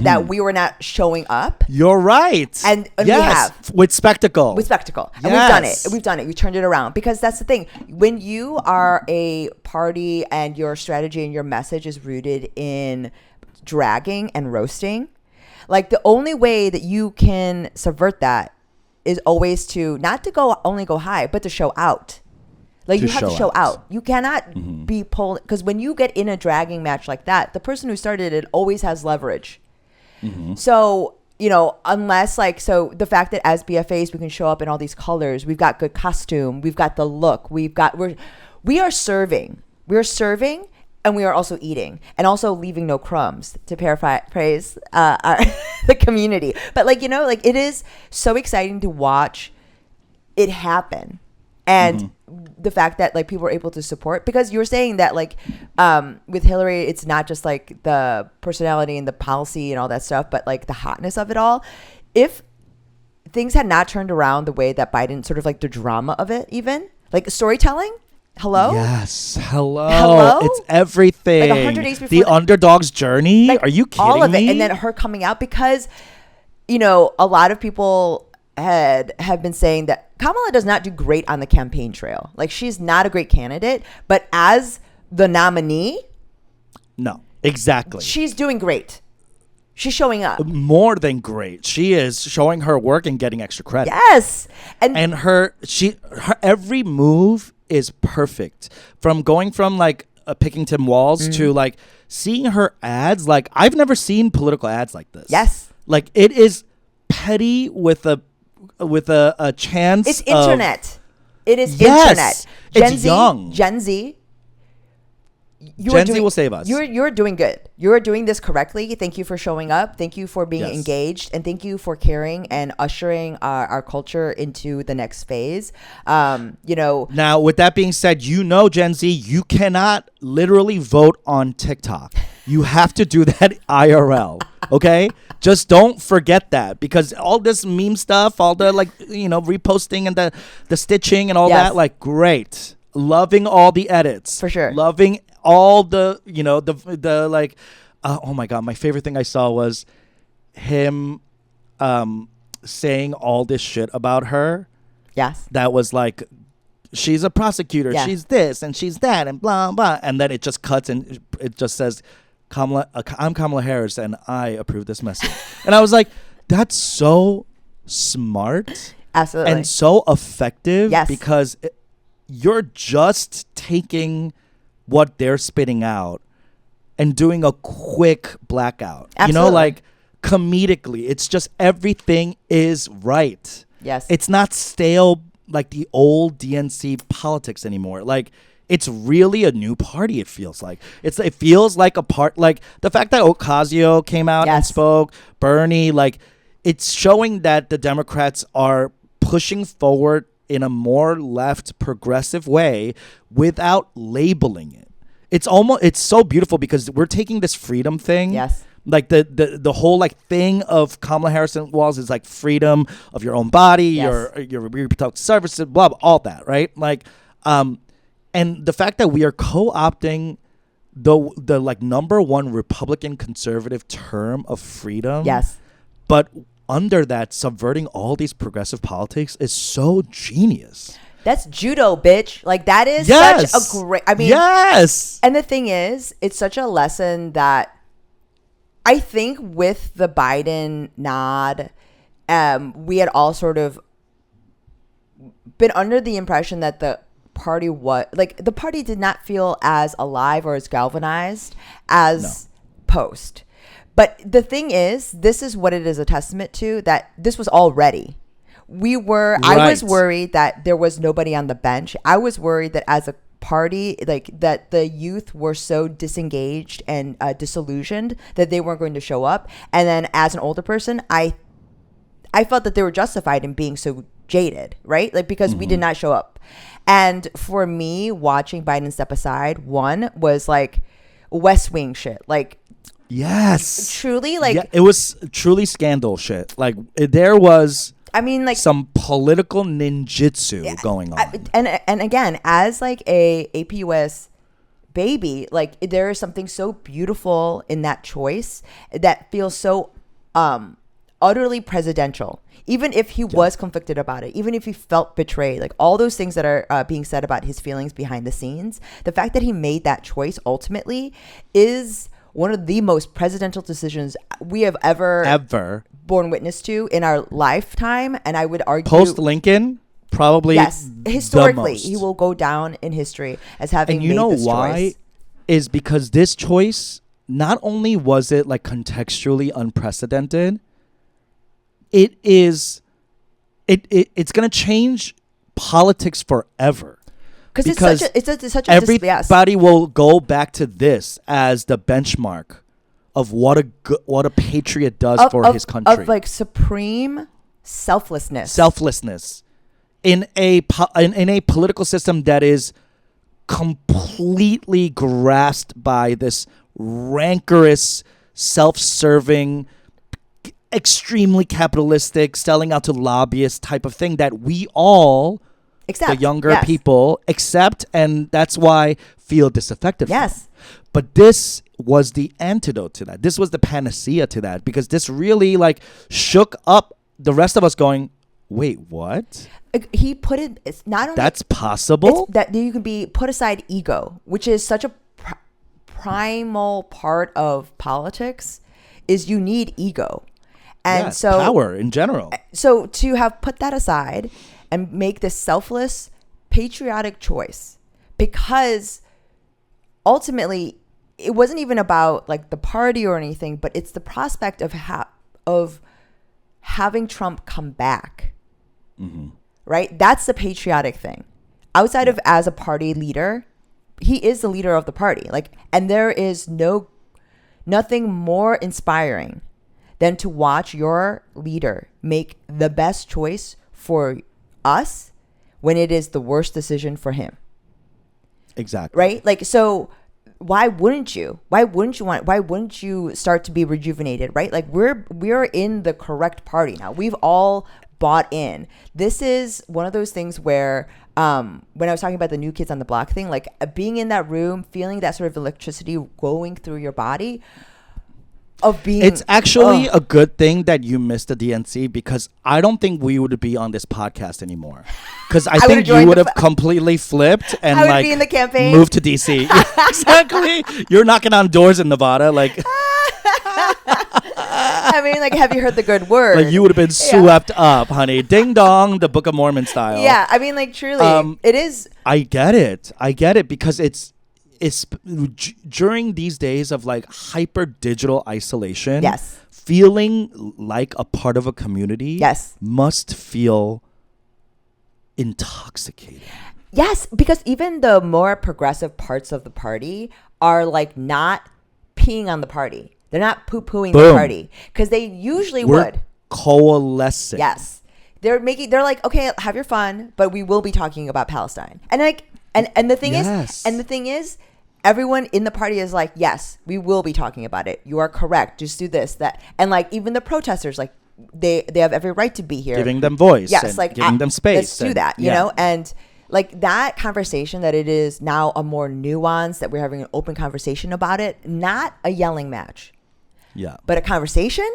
that we were not showing up. You're right. And we have. With spectacle. And we've done it. We've done it. We turned it around. Because that's the thing. When you are a party and your strategy and your message is rooted in dragging and roasting, like the only way that you can subvert that is always to not to only go high, but to show out. Like you have to show out. You cannot be pulled, because when you get in a dragging match like that, the person who started it always has leverage. So, unless the fact that as BFAs we can show up in all these colors, we've got good costume, we've got the look, we are serving. We're serving. And we are also eating and also leaving no crumbs, to paraphrase the community. But it is so exciting to watch it happen. And the fact that people are able to support, because you were saying that with Hillary, it's not just the personality and the policy and all that stuff, but the hotness of it all. If things had not turned around the way that Biden, sort of the drama of it, even storytelling. Hello? Yes. Hello? It's everything. 100 days before the underdog's journey. Are you kidding me? All of it. And then her coming out, because, a lot of people have been saying that Kamala does not do great on the campaign trail. She's not a great candidate, but as the nominee. No, exactly. She's doing great. She's showing up. More than great. She is showing her work and getting extra credit. Yes. And her every move is perfect. From going from picking Tim Walz to seeing her ads. I've never seen political ads like this. Yes. It is petty with a with a chance. It's internet. It is yes, internet. Gen it's Z, young. Gen Z. Gen Z will save us. You're doing good. You're doing this correctly. Thank you for showing up. Thank you for being engaged, and thank you for caring and ushering our culture into the next phase. Now, with that being said, Gen Z, you cannot literally vote on TikTok. You have to do that IRL. Okay, just don't forget that, because all this meme stuff, all the reposting and the stitching and all that, like, great. Loving all the edits for sure. Loving all the oh my god, my favorite thing I saw was him saying all this shit about her. Yes, that was like, she's a prosecutor, she's this and she's that and blah blah, and then it just cuts and it just says, I'm Kamala Harris and I approve this message. And I was like, that's so smart, absolutely, and so effective. Yes, because you're just taking what they're spitting out and doing a quick blackout. Absolutely. Like, comedically, it's just everything is right. Yes. It's not stale like the old DNC politics anymore. Like, it's really a new party, it feels like. It feels like a part, like the fact that Ocasio came out and spoke, Bernie, like, it's showing that the Democrats are pushing forward in a more left progressive way without labeling it. It's so beautiful, because we're taking this freedom thing. Yes. Like the whole like thing of Kamala Harris and Walz is like freedom of your own body, your reproductive services, blah, blah, all that, right? Like, and the fact that we are co-opting the like number one Republican conservative term of freedom. Yes. But under that, subverting all these progressive politics is so genius. That's judo, bitch. Like, that is such a great, I mean, yes. And the thing is, it's such a lesson that I think with the Biden nod, we had all sort of been under the impression that the party did not feel as alive or as galvanized as post. But the thing is, this is what it is a testament to, that this was all ready. I was worried that there was nobody on the bench. I was worried that as a party, like, that the youth were so disengaged and disillusioned that they weren't going to show up. And then as an older person, I felt that they were justified in being so jaded, right? Like, because we did not show up. And for me, watching Biden step aside, one was like West Wing shit. Like, yes, truly, like, it was truly scandal shit. Like, there was, I mean, like, some political ninjutsu going on. And again, as like a APUS baby, like, there is something so beautiful in that choice that feels so utterly presidential. Even if he was conflicted about it, even if he felt betrayed, like all those things that are being said about his feelings behind the scenes, the fact that he made that choice ultimately is one of the most presidential decisions we have ever borne witness to in our lifetime. And I would argue, post Lincoln, probably, historically, he will go down in history as having made this choice. And you know why? Is because this choice, not only was it like contextually unprecedented, it's going to change politics forever. Because it's such a everybody will go back to this as the benchmark of what a patriot does for his country. Of like supreme selflessness in a political system that is completely grasped by this rancorous, self-serving, extremely capitalistic, selling out to lobbyists type of thing that we all, the younger people, accept, and that's why feel disaffected from. But this was the antidote to that. This was the panacea to that, because this really like shook up the rest of us going, wait, what? He put it, it's not only that's possible, that you can be put aside ego, which is such a primal part of politics, is you need ego. And so power in general. So to have put that aside and make this selfless, patriotic choice, because ultimately it wasn't even about like the party or anything, but it's the prospect of having Trump come back right? That's the patriotic thing. Outside of as a party leader, he is the leader of the party. Like, and there is nothing more inspiring than to watch your leader make the best choice for us when it is the worst decision for him. Exactly. Right? Like, so why wouldn't you start to be rejuvenated, right? Like we're in the correct party now. We've all bought in. This is one of those things where when I was talking about the New Kids on the Block thing, like being in that room, feeling that sort of electricity going through your body, of being, it's actually a good thing that you missed the DNC, because I don't think we would be on this podcast anymore. Because I think you would have completely flipped and I would be in the campaign, moved to DC. Yeah, exactly. You're knocking on doors in Nevada, like. I mean, like, have you heard the good word? Like, you would have been swept up, honey. Ding dong, the Book of Mormon style. Yeah, I mean, like, truly, it is. I get it, because it's during these days of like hyper digital isolation. Yes. Feeling like a part of a community. Yes. Must feel intoxicating. Yes, because even the more progressive parts of the party are like not peeing on the party. They're not poo-pooing the party, because they usually would. Coalescing. Yes. They're like, okay, have your fun, but we will be talking about Palestine. And like, and the thing is, everyone in the party is like, yes, we will be talking about it. You are correct. Just do this, that. And like, even the protesters, like they have every right to be here. Giving them voice. Yes. And like giving them space. Let's do that, you know? And like that conversation, that it is now a more nuanced, that we're having an open conversation about it, not a yelling match. Yeah. But a conversation?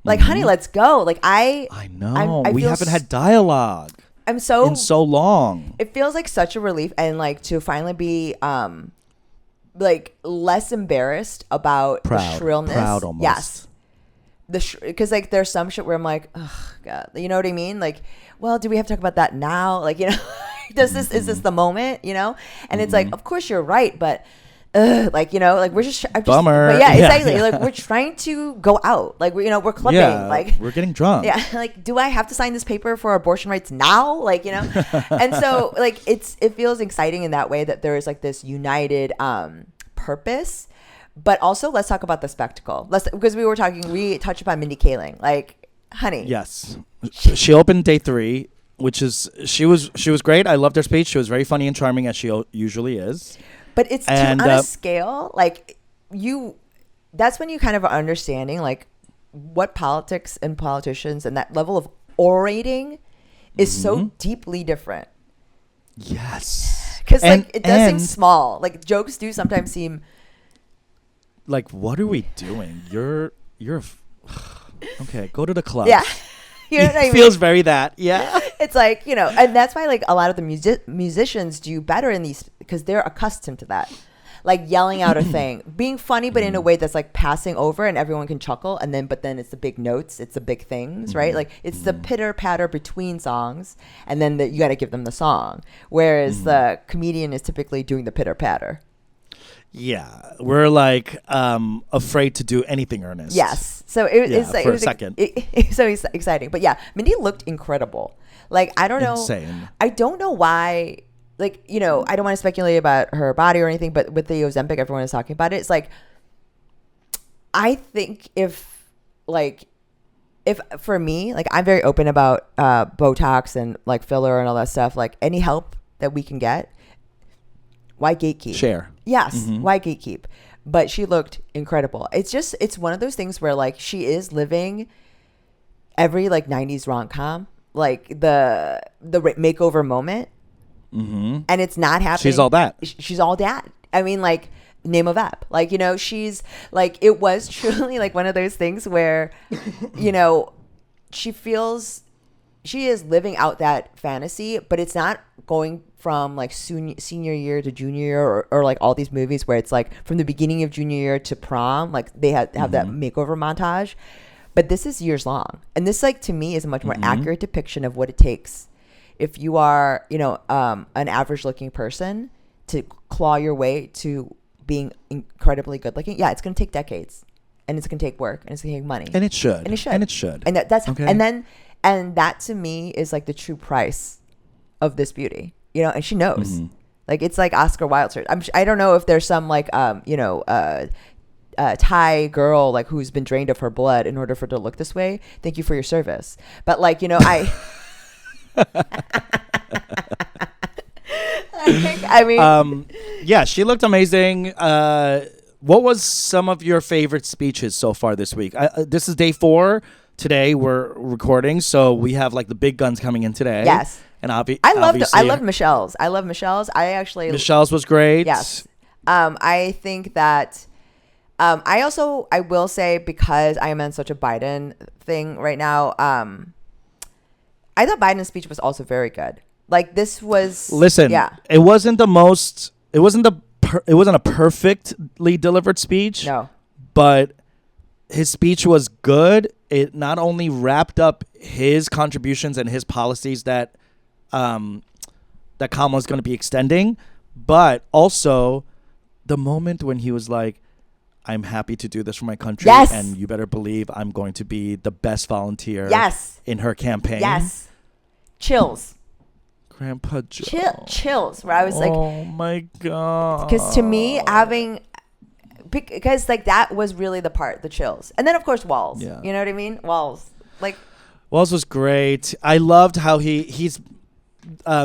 Like, honey, let's go. Like, I know. We haven't had dialogue. I'm so... in so long. It feels like such a relief, and like to finally be like less embarrassed about the shrillness. Proud almost. Yes. Because like there's some shit where I'm like, oh God, you know what I mean? Like, well, do we have to talk about that now? Like, you know, is this the moment? You know? And it's like, of course you're right, but like, you know, like we're just bummer. But yeah, exactly. Yeah. Like we're trying to go out. Like we're clubbing. Yeah, like we're getting drunk. Yeah. Like, do I have to sign this paper for abortion rights now? Like, you know? And so like it feels exciting in that way, that there is like this united purpose. But also, let's talk about the spectacle. Because we touched upon Mindy Kaling. Like, honey. Yes. She opened day 3, which is, she was great. I loved her speech. She was very funny and charming, as she usually is. But it's on a scale, like, that's when you kind of are understanding, like, what politics and politicians and that level of orating is so deeply different. Yes. Because, like, it does seem small. Like, jokes do sometimes seem... Like, what are we doing? You're okay, go to the club. Yeah. You know what I mean? It feels very that. Yeah. It's like, you know, and that's why like a lot of the musicians do better in these, because they're accustomed to that. Like yelling out a thing, being funny, but in a way that's like passing over and everyone can chuckle. But then it's the big notes, it's the big things, right? Like it's the pitter patter between songs, and then you got to give them the song. Whereas the comedian is typically doing the pitter patter. Yeah, we're like afraid to do anything earnest. Yes, so it's like, for a second. It's so exciting. But yeah, Mindy looked incredible. Like, I don't know. Insane. I don't know why. Like, you know, I don't want to speculate about her body or anything, but with the Ozempic, everyone is talking about it. It's like, I think if for me, like, I'm very open about Botox and like filler and all that stuff. Like, any help that we can get, why gatekeep? Share. Yes, why gatekeep? But she looked incredible. It's one of those things where like she is living every like 90s rom-com, like the makeover moment, and it's not happening. She's all that. She's all that. I mean, like, name of app. Like, you know, she's like, it was truly like one of those things where, you know, she is living out that fantasy, but it's not going from like senior year to junior year, or like all these movies where it's like from the beginning of junior year to prom, like they have that makeover montage. But this is years long, and this, like, to me, is a much more accurate depiction of what it takes if you are, you know, an average looking person to claw your way to being incredibly good looking. Yeah, it's going to take decades, and it's going to take work, and it's going to take money, and it should, and that's okay. And And that to me is like the true price of this beauty, you know, and she knows. Mm-hmm. Like, it's like Oscar Wilde. I don't know if there's some like, Thai girl like who's been drained of her blood in order for her to look this way. Thank you for your service. But like, you know, I mean, yeah, she looked amazing. What was some of your favorite speeches so far this week? This is day 4. Today we're recording, so we have like the big guns coming in today. Yes, and I love Michelle's. Michelle's was great. Yes, I think that. I will say, because I am in such a Biden thing right now. I thought Biden's speech was also very good. Like, this was. Listen, it wasn't the most. It wasn't a perfectly delivered speech. No, but his speech was good. It not only wrapped up his contributions and his policies that Kamala's going to be extending, but also the moment when he was like, I'm happy to do this for my country, and you better believe I'm going to be the best volunteer in her campaign. Yes. Chills. Grandpa Joe. Chills. Where I was like, oh my God. Because to me, because like that was really the chills. And then of course Walz. Yeah. You know what I mean? Walz was great. I loved how he's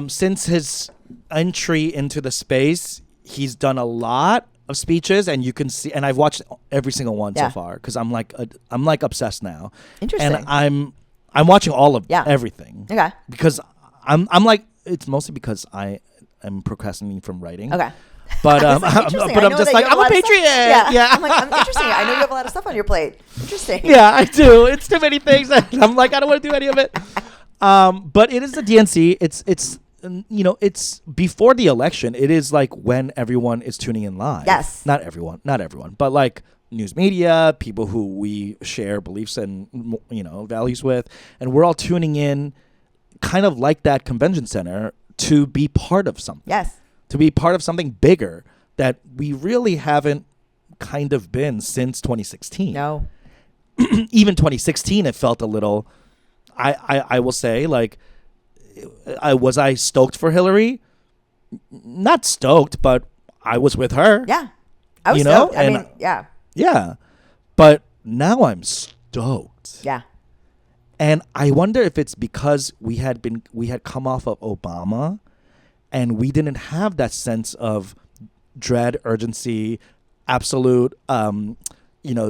since his entry into the space, he's done a lot of speeches, and you can see, and I've watched every single one so far because I'm like obsessed now. Interesting. And I'm watching all of everything. Okay. Because I'm like, it's mostly because I am procrastinating from writing. Okay. But I'm just like, I'm a patriot. Yeah. I'm interesting. I know you have a lot of stuff on your plate. Interesting. Yeah, I do. It's too many things. I'm like, I don't want to do any of it. But it is the DNC. It's it's before the election. It is like when everyone is tuning in live. Yes. Not everyone, but like news media, people who we share beliefs and values with, and we're all tuning in, kind of like that convention center, to be part of something. Yes. To be part of something bigger that we really haven't kind of been since 2016. No. Even 2016, it felt a little. I will say, like, was I stoked for Hillary? Not stoked, but I was with her. Yeah, I was stoked. I mean, yeah. Yeah, but now I'm stoked. Yeah. And I wonder if it's because we had come off of Obama, and we didn't have that sense of dread, urgency, absolute,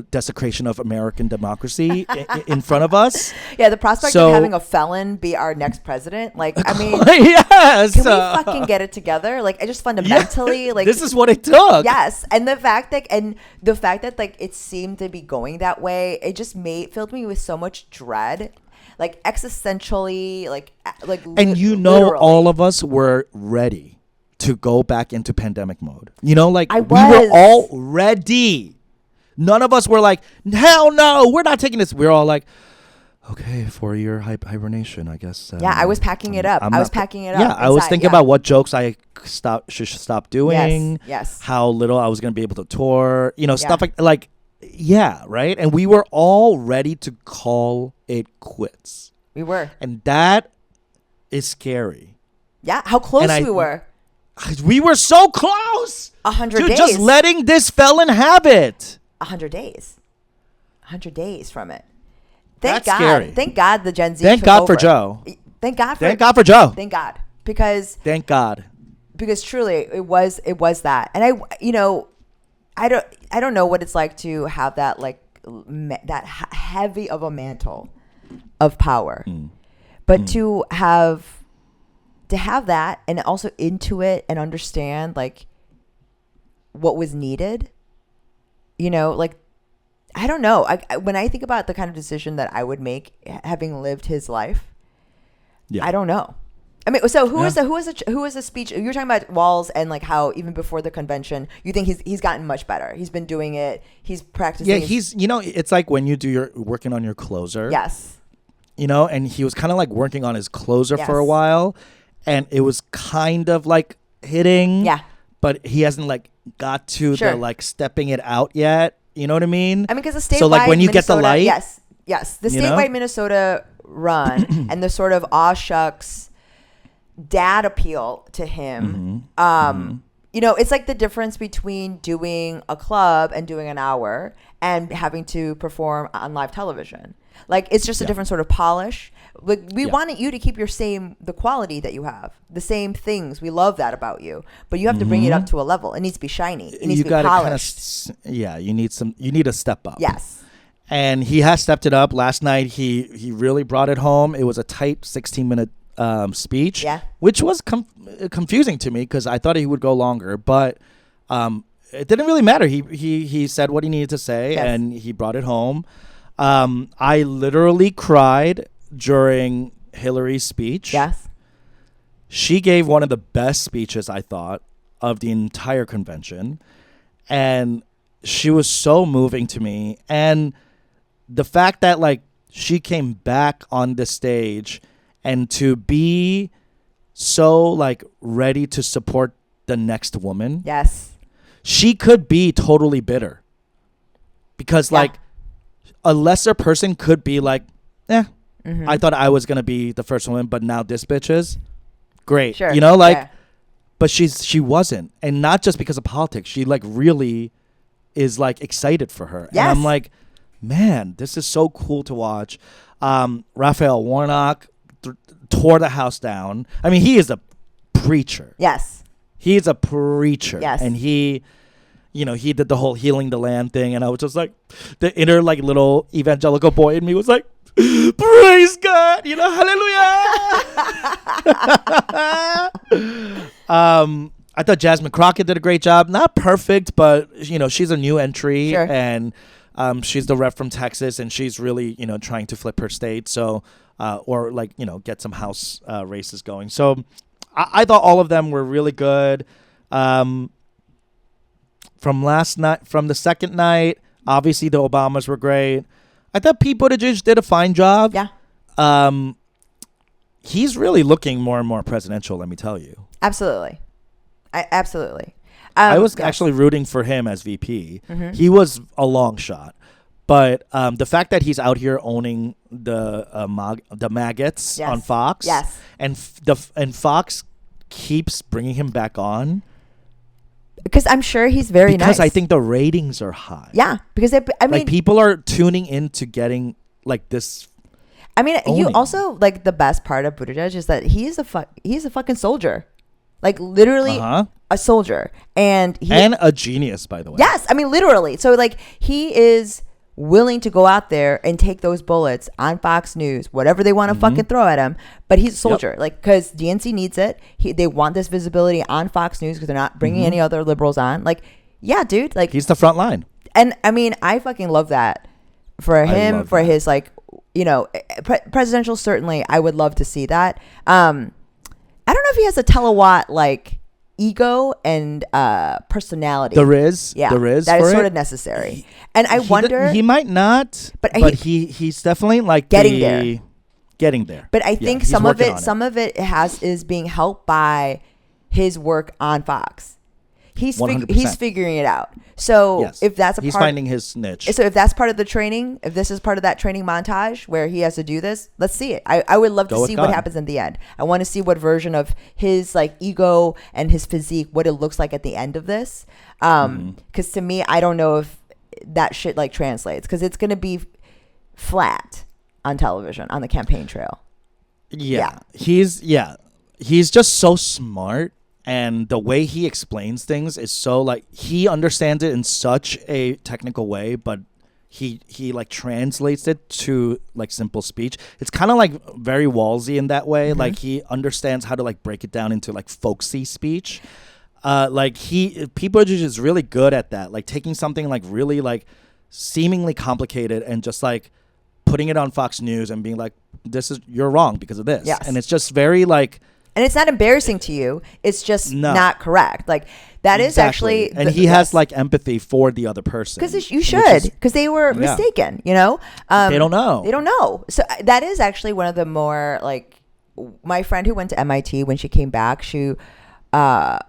desecration of American democracy in front of us. Yeah, the prospect of having a felon be our next president, like, I mean, yes, can we fucking get it together? Like, I just fundamentally, like, this is what it took. Yes, and the fact that like it seemed to be going that way, it just filled me with so much dread, like existentially, like and literally. All of us were ready to go back into pandemic mode. We were all ready. None of us were like, hell no, we're not taking this. We're all like, okay, 4-year hibernation, I guess. Yeah, I was packing it up. I was packing it up. Yeah, I was thinking about what jokes I should stop doing. Yes. How little I was going to be able to tour. Stuff like, yeah, right? And we were all ready to call it quits. We were. And that is scary. Yeah, how close we were. We were so close. 100 days. Just letting this felon have it. 100 days. 100 days from it. That's scary. Thank God the Gen Z Thank took God over. For Joe. Thank God for Joe. Thank God. Because thank God. Because truly it was that. And I don't know what it's like to have that, like, that heavy of a mantle of power. But to have that and also intuit and understand, like, what was needed, like, I don't know. When I think about the kind of decision that I would make, having lived his life, I don't know. I mean, so who was the speech? You were talking about Walz and like how even before the convention, you think he's gotten much better. He's been doing it. He's practicing. Yeah, he's it's like when you're working on your closer. Yes. And he was kind of like working on his closer for a while, and it was kind of like hitting. Yeah. But he hasn't like got to the like stepping it out yet. You know what I mean? I mean, because the statewide so like when you Minnesota, get the light. Yes. The statewide Minnesota run and the sort of aw shucks dad appeal to him. It's like the difference between doing a club and doing an hour and having to perform on live television. Like, it's just a different sort of polish. Like, we wanted you to keep the quality that you have, the same things. We love that about you, but you have to bring it up to a level. It needs to be shiny. It needs to be polished. You need to step up. Yes. And he has stepped it up. Last night, he really brought it home. It was a tight 16-minute speech, which was confusing to me because I thought he would go longer, but it didn't really matter. He said what he needed to say, and he brought it home. I literally cried during Hillary's speech. Yes. She gave one of the best speeches, I thought, of the entire convention, and she was so moving to me. And the fact that, like, she came back on the stage and to be so, like, ready to support the next woman. Yes. She could be totally bitter. Because, like, a lesser person could be like, I thought I was going to be the first woman, but now this bitch is. Great. Sure. But she wasn't. And not just because of politics. She, like, really is, like, excited for her. Yes. And I'm like, man, this is so cool to watch. Raphael Warnock tore the house down. I mean, he is a preacher. Yes. He is a preacher. Yes. And he did the whole healing the land thing. And I was just like, the inner, like, little evangelical boy in me was like, praise God, hallelujah. I thought Jasmine Crockett did a great job. Not perfect, but, she's a new entry. Sure. And she's the rep from Texas, and she's really, trying to flip her state. So, or, like, get some House races going. So I thought all of them were really good. From the second night, obviously the Obamas were great. I thought Pete Buttigieg did a fine job. Yeah. He's really looking more and more presidential, let me tell you. Absolutely. Absolutely. I was actually rooting for him as VP. Mm-hmm. He was a long shot. But the fact that he's out here owning the maggots on Fox, and Fox keeps bringing him back on, because I'm sure he's very nice. Because I think the ratings are high. Yeah, because like, people are tuning into getting, like, this. I mean, you also, like, the best part of Buttigieg is that he's a fucking soldier, like, literally a soldier, and a genius, by the way. Yes, I mean, literally. So, like, he is willing to go out there and take those bullets on Fox News, whatever they want to fucking throw at him. But he's a soldier, like, because DNC needs it. They want this visibility on Fox News because they're not bringing any other liberals on. Like, yeah, dude, like, he's the front line. And I mean, I fucking love that for him, for his, like, presidential. Certainly, I would love to see that. I don't know if he has a telewatt, like, ego and personality. There is that is sort of necessary. And I wonder, he might not, but he's definitely, like, getting there. But I think some of it is being helped by his work on Fox. He's figuring it out. So if that's he's finding his niche. So if that's part of the training, if this is part of that training montage where he has to do this, let's see it. I would love to see what happens in the end. I want to see what version of his, like, ego and his physique, what it looks like at the end of this. Because to me, I don't know if that shit, like, translates, because it's going to be flat on television on the campaign trail. Yeah. He's just so smart. And the way he explains things is so, like, he understands it in such a technical way, but he like translates it to, like, simple speech. It's kind of like very Walzy in that way. Like, he understands how to, like, break it down into, like, folksy speech. Like, Pete Buttigieg is really good at that. Like, taking something, like, really, like, seemingly complicated and just, like, putting it on Fox News and being like, you're wrong because of this. Yes. And it's just very, like. And it's not embarrassing to you. It's just not correct. Like, that is actually. And he has, like, empathy for the other person. Because you should. Because they were mistaken, They don't know. They don't know. So that is actually one of the more, like, my friend who went to MIT, when she came back, she was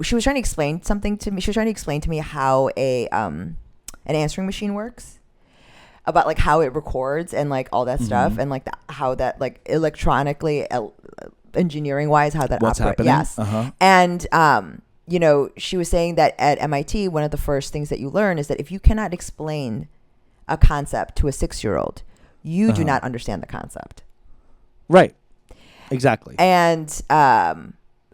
trying to explain something to me. She was trying to explain to me how an answering machine works. about like how it records and like all that stuff and like how that like electronically engineering wise how that what's happening. Yes. And you know, she was saying that at MIT one of the first things that you learn is that if you cannot explain a concept to a 6-year-old, you do not understand the concept. Right. Exactly. And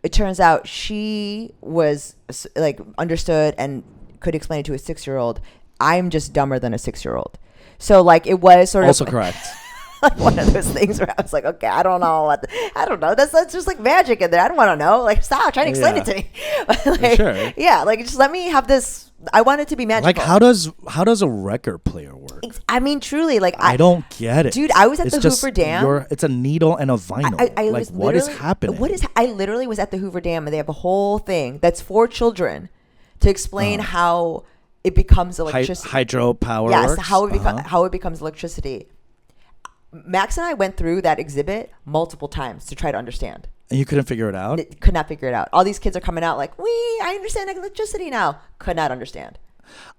it turns out she was like understood and could explain it to a 6-year-old. I'm just dumber than a 6-year-old. So like it was sort also of correct. Like one of those things where I was like, okay, I don't know. I don't know. That's just like magic in there. I don't want to know. Like, stop trying to explain it to me. Like, sure. Yeah, like just let me have this. I want it to be magical. Like how does a record player work? I mean, truly, like I don't get it, dude. I was at the Hoover Dam. It's a needle and a vinyl. I like what is happening? I literally was at the Hoover Dam, and they have a whole thing that's for children to explain how it becomes electricity. Hydropower. Yes, works? how it becomes electricity. Max and I went through that exhibit multiple times to try to understand. And you couldn't figure it out? Could not figure it out. All these kids are coming out like, I understand electricity now. Could not understand.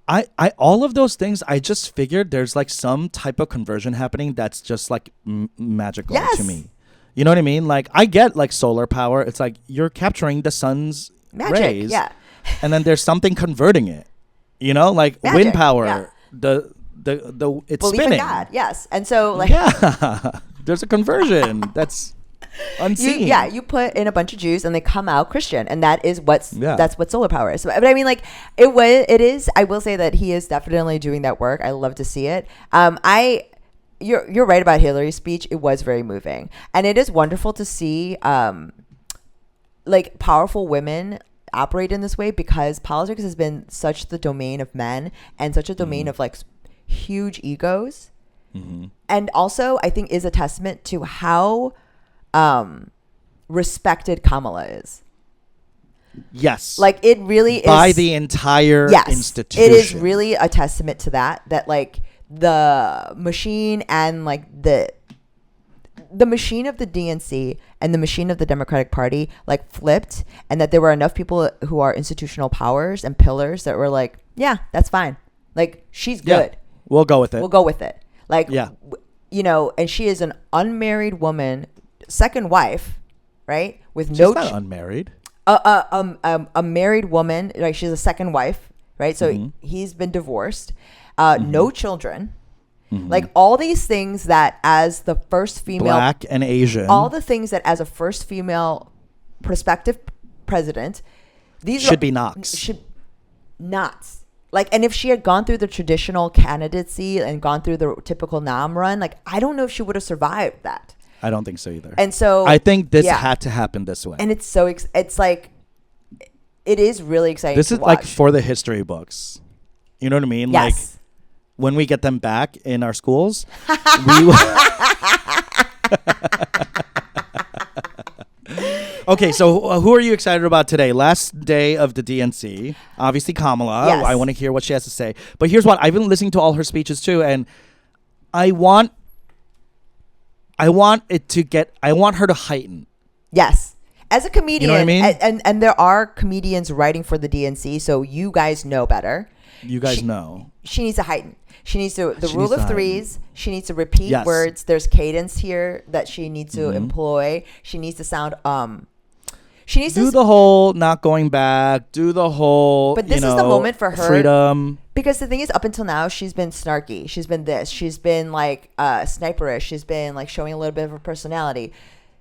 I all of those things, I just figured there's like some type of conversion happening that's just like magical to me. You know what I mean? Like I get like solar power. It's like you're capturing the sun's rays. Yeah. And then there's something converting it. You know, like magic, wind power. Yeah. The it's belief spinning. in God, yes. And so like there's a conversion that's unseen. You put in a bunch of Jews and they come out Christian, and that's what solar power is. But I mean, like it is. I will say that he is definitely doing that work. I love to see it. You're right about Hillary's speech. It was very moving, and it is wonderful to see like powerful women operate in this way, because politics has been such the domain of men and such a domain of like huge egos, and also I think is a testament to how respected Kamala is. Yes, like it really is by the entire institution. It is really a testament to that like the machine and like the machine of the DNC and the machine of the Democratic Party like flipped, and that there were enough people who are institutional powers and pillars that were like, yeah, that's fine. Like she's good. We'll go with it. Like, you know, and she is an unmarried woman, second wife, right? With she's not unmarried. A married woman, right? She's a second wife, right? So he's been divorced, no children. Like all these things that as the first female, Black and Asian, all the things that as a first female prospective president, these should be knocks. Should not. Like, and if she had gone through the traditional candidacy and gone through the typical nom run, like I don't know if she would have survived that. I don't think so either. And so I think this had to happen this way. And it's it's like it is really exciting. This to is watch. like for the history books. You know what I mean? Yes. Like when we get them back in our schools, we will. Okay, so who are you excited about today? Last day of the DNC. Obviously, Kamala. Yes. I want to hear what she has to say. But here's what. I've been listening to all her speeches too, and I want her to heighten. Yes. As a comedian, you know what I mean? and there are comedians writing for the DNC, so you guys know better. You guys know. She needs to heighten. She needs to the rule of threes. She needs to repeat words. There's cadence here that she needs to employ. She needs to sound she needs to do the whole not going back. Do the whole. But this is the moment for her. Freedom. Because the thing is, up until now, she's been snarky. She's been this. She's been like sniperish. She's been like showing a little bit of her personality.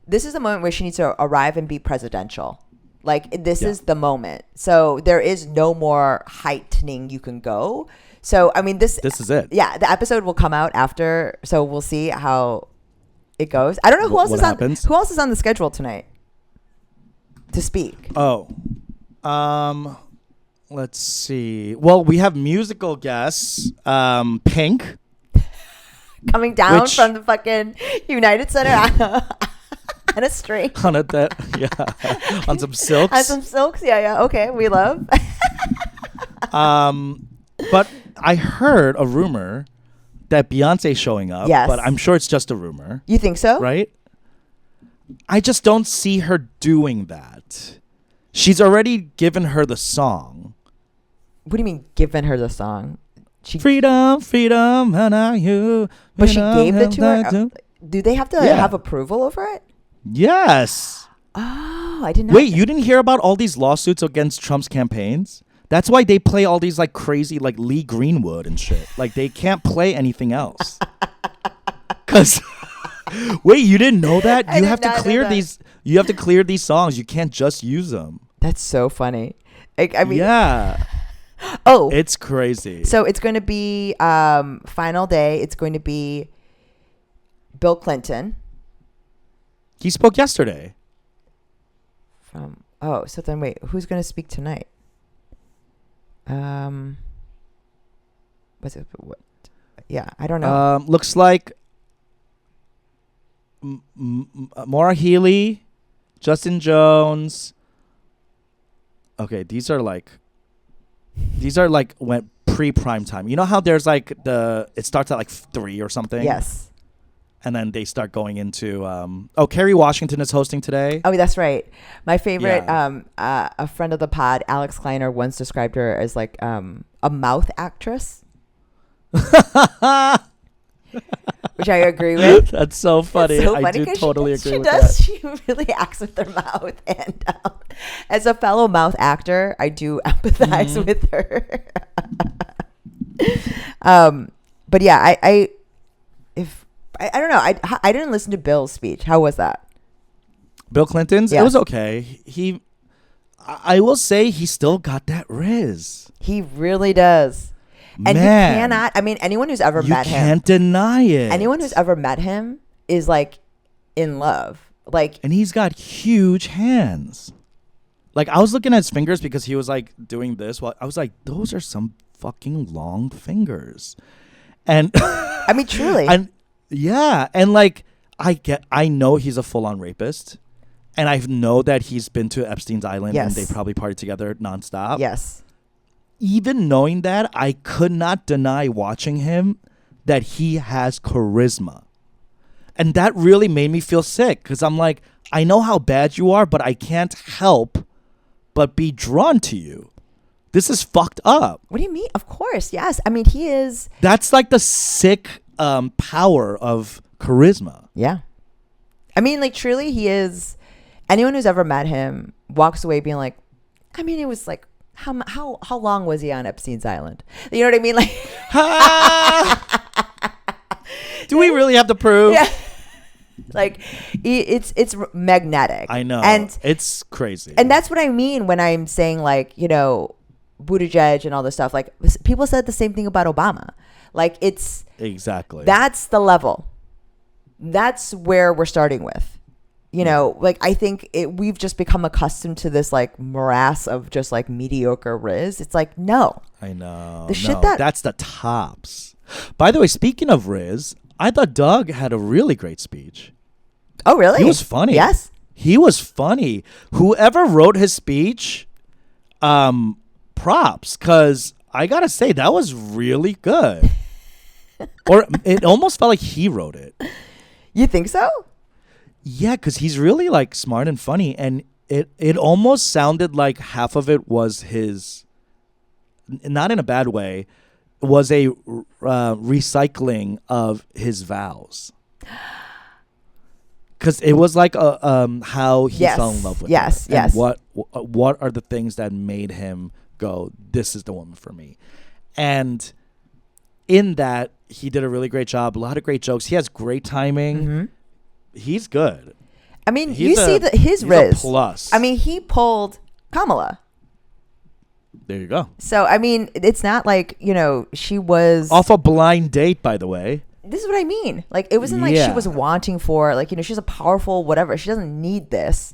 This is the moment where she needs to arrive and be presidential. Like this is the moment. So there is no more heightening you can go. So I mean, this is it. Yeah, the episode will come out after, so we'll see how it goes. I don't know who else is on the schedule tonight to speak. Let's see. Well, we have musical guests. Pink coming down from the fucking United Center on a string. On some silks. On some silks, yeah. Okay, we love. But I heard a rumor that Beyonce's showing up. Yes. But I'm sure it's just a rumor. You think so? Right? I just don't see her doing that. She's already given her the song. What do you mean given her the song? freedom, and are you? But she gave it to her. Do they have to have approval over it? Yes. Oh, I didn't know. Wait, you didn't hear about all these lawsuits against Trump's campaigns? That's why they play all these like crazy like Lee Greenwood and shit. Like they can't play anything else. Cause wait, you didn't know that? You have to clear these. You have to clear these songs. You can't just use them. That's so funny. I mean, yeah. Oh, it's crazy. So it's going to be final day. It's going to be Bill Clinton. He spoke yesterday. So then wait, who's going to speak tonight? Was it what? Yeah, I don't know. Looks like Maura Healey, Justin Jones. Okay, these are like went pre-prime time. You know how there's like it starts at like 3 or something? Yes. And then they start going into Kerry Washington is hosting today. Oh, that's right. My favorite a friend of the pod, Alex Kleiner, once described her as like a mouth actress. Which I agree with. That's so funny. That's so I funny do totally agree with that. She really acts with her mouth. And as a fellow mouth actor, I do empathize with her. But yeah, I don't know. I didn't listen to Bill's speech. How was that? Bill Clinton's? Yeah. It was okay. I will say he still got that riz. He really does. And you cannot, I mean, anyone who's ever met him. You can't deny it. Anyone who's ever met him is like in love. Like, and he's got huge hands. Like, I was looking at his fingers because he was like doing this. I was like, those are some fucking long fingers. And I mean, truly. And yeah. And like, I know he's a full on rapist. And I know that he's been to Epstein's Island and they probably partied together nonstop. Yes. Even knowing that, I could not deny watching him that he has charisma. And that really made me feel sick because I'm like, I know how bad you are, but I can't help but be drawn to you. This is fucked up. What do you mean? Of course, yes. I mean, he is. That's like the sick power of charisma. Yeah. I mean, like, truly, he is. Anyone who's ever met him walks away being like, I mean, it was like, how long was he on Epstein's Island? You know what I mean? Like, do we really have to prove? Yeah. Like, it's magnetic. I know, and it's crazy. And that's what I mean when I'm saying, like, you know, Buttigieg and all this stuff. Like, people said the same thing about Obama. Like, it's exactly that's the level. That's where we're starting with. You know, like, I think we've just become accustomed to this, like, morass of just, like, mediocre Riz. It's like, no. I know. Shit that's the tops. By the way, speaking of Riz, I thought Doug had a really great speech. Oh, really? He was funny. Yes. He was funny. Whoever wrote his speech, props, because I got to say, that was really good. Or it almost felt like he wrote it. You think so? Yeah, because he's really like smart and funny, and it almost sounded like half of it was his, not in a bad way, was a recycling of his vows. Because it was like how he fell in love with her. Yes. And what are the things that made him go, this is the woman for me? And in that, he did a really great job. A lot of great jokes. He has great timing. Mm-hmm. He's good. I mean, you see his Riz. A plus. I mean, he pulled Kamala. There you go. So, I mean, it's not like, you know, she was off a blind date, by the way. This is what I mean. Like, it wasn't like she was wanting for, like, you know, she's a powerful whatever. She doesn't need this.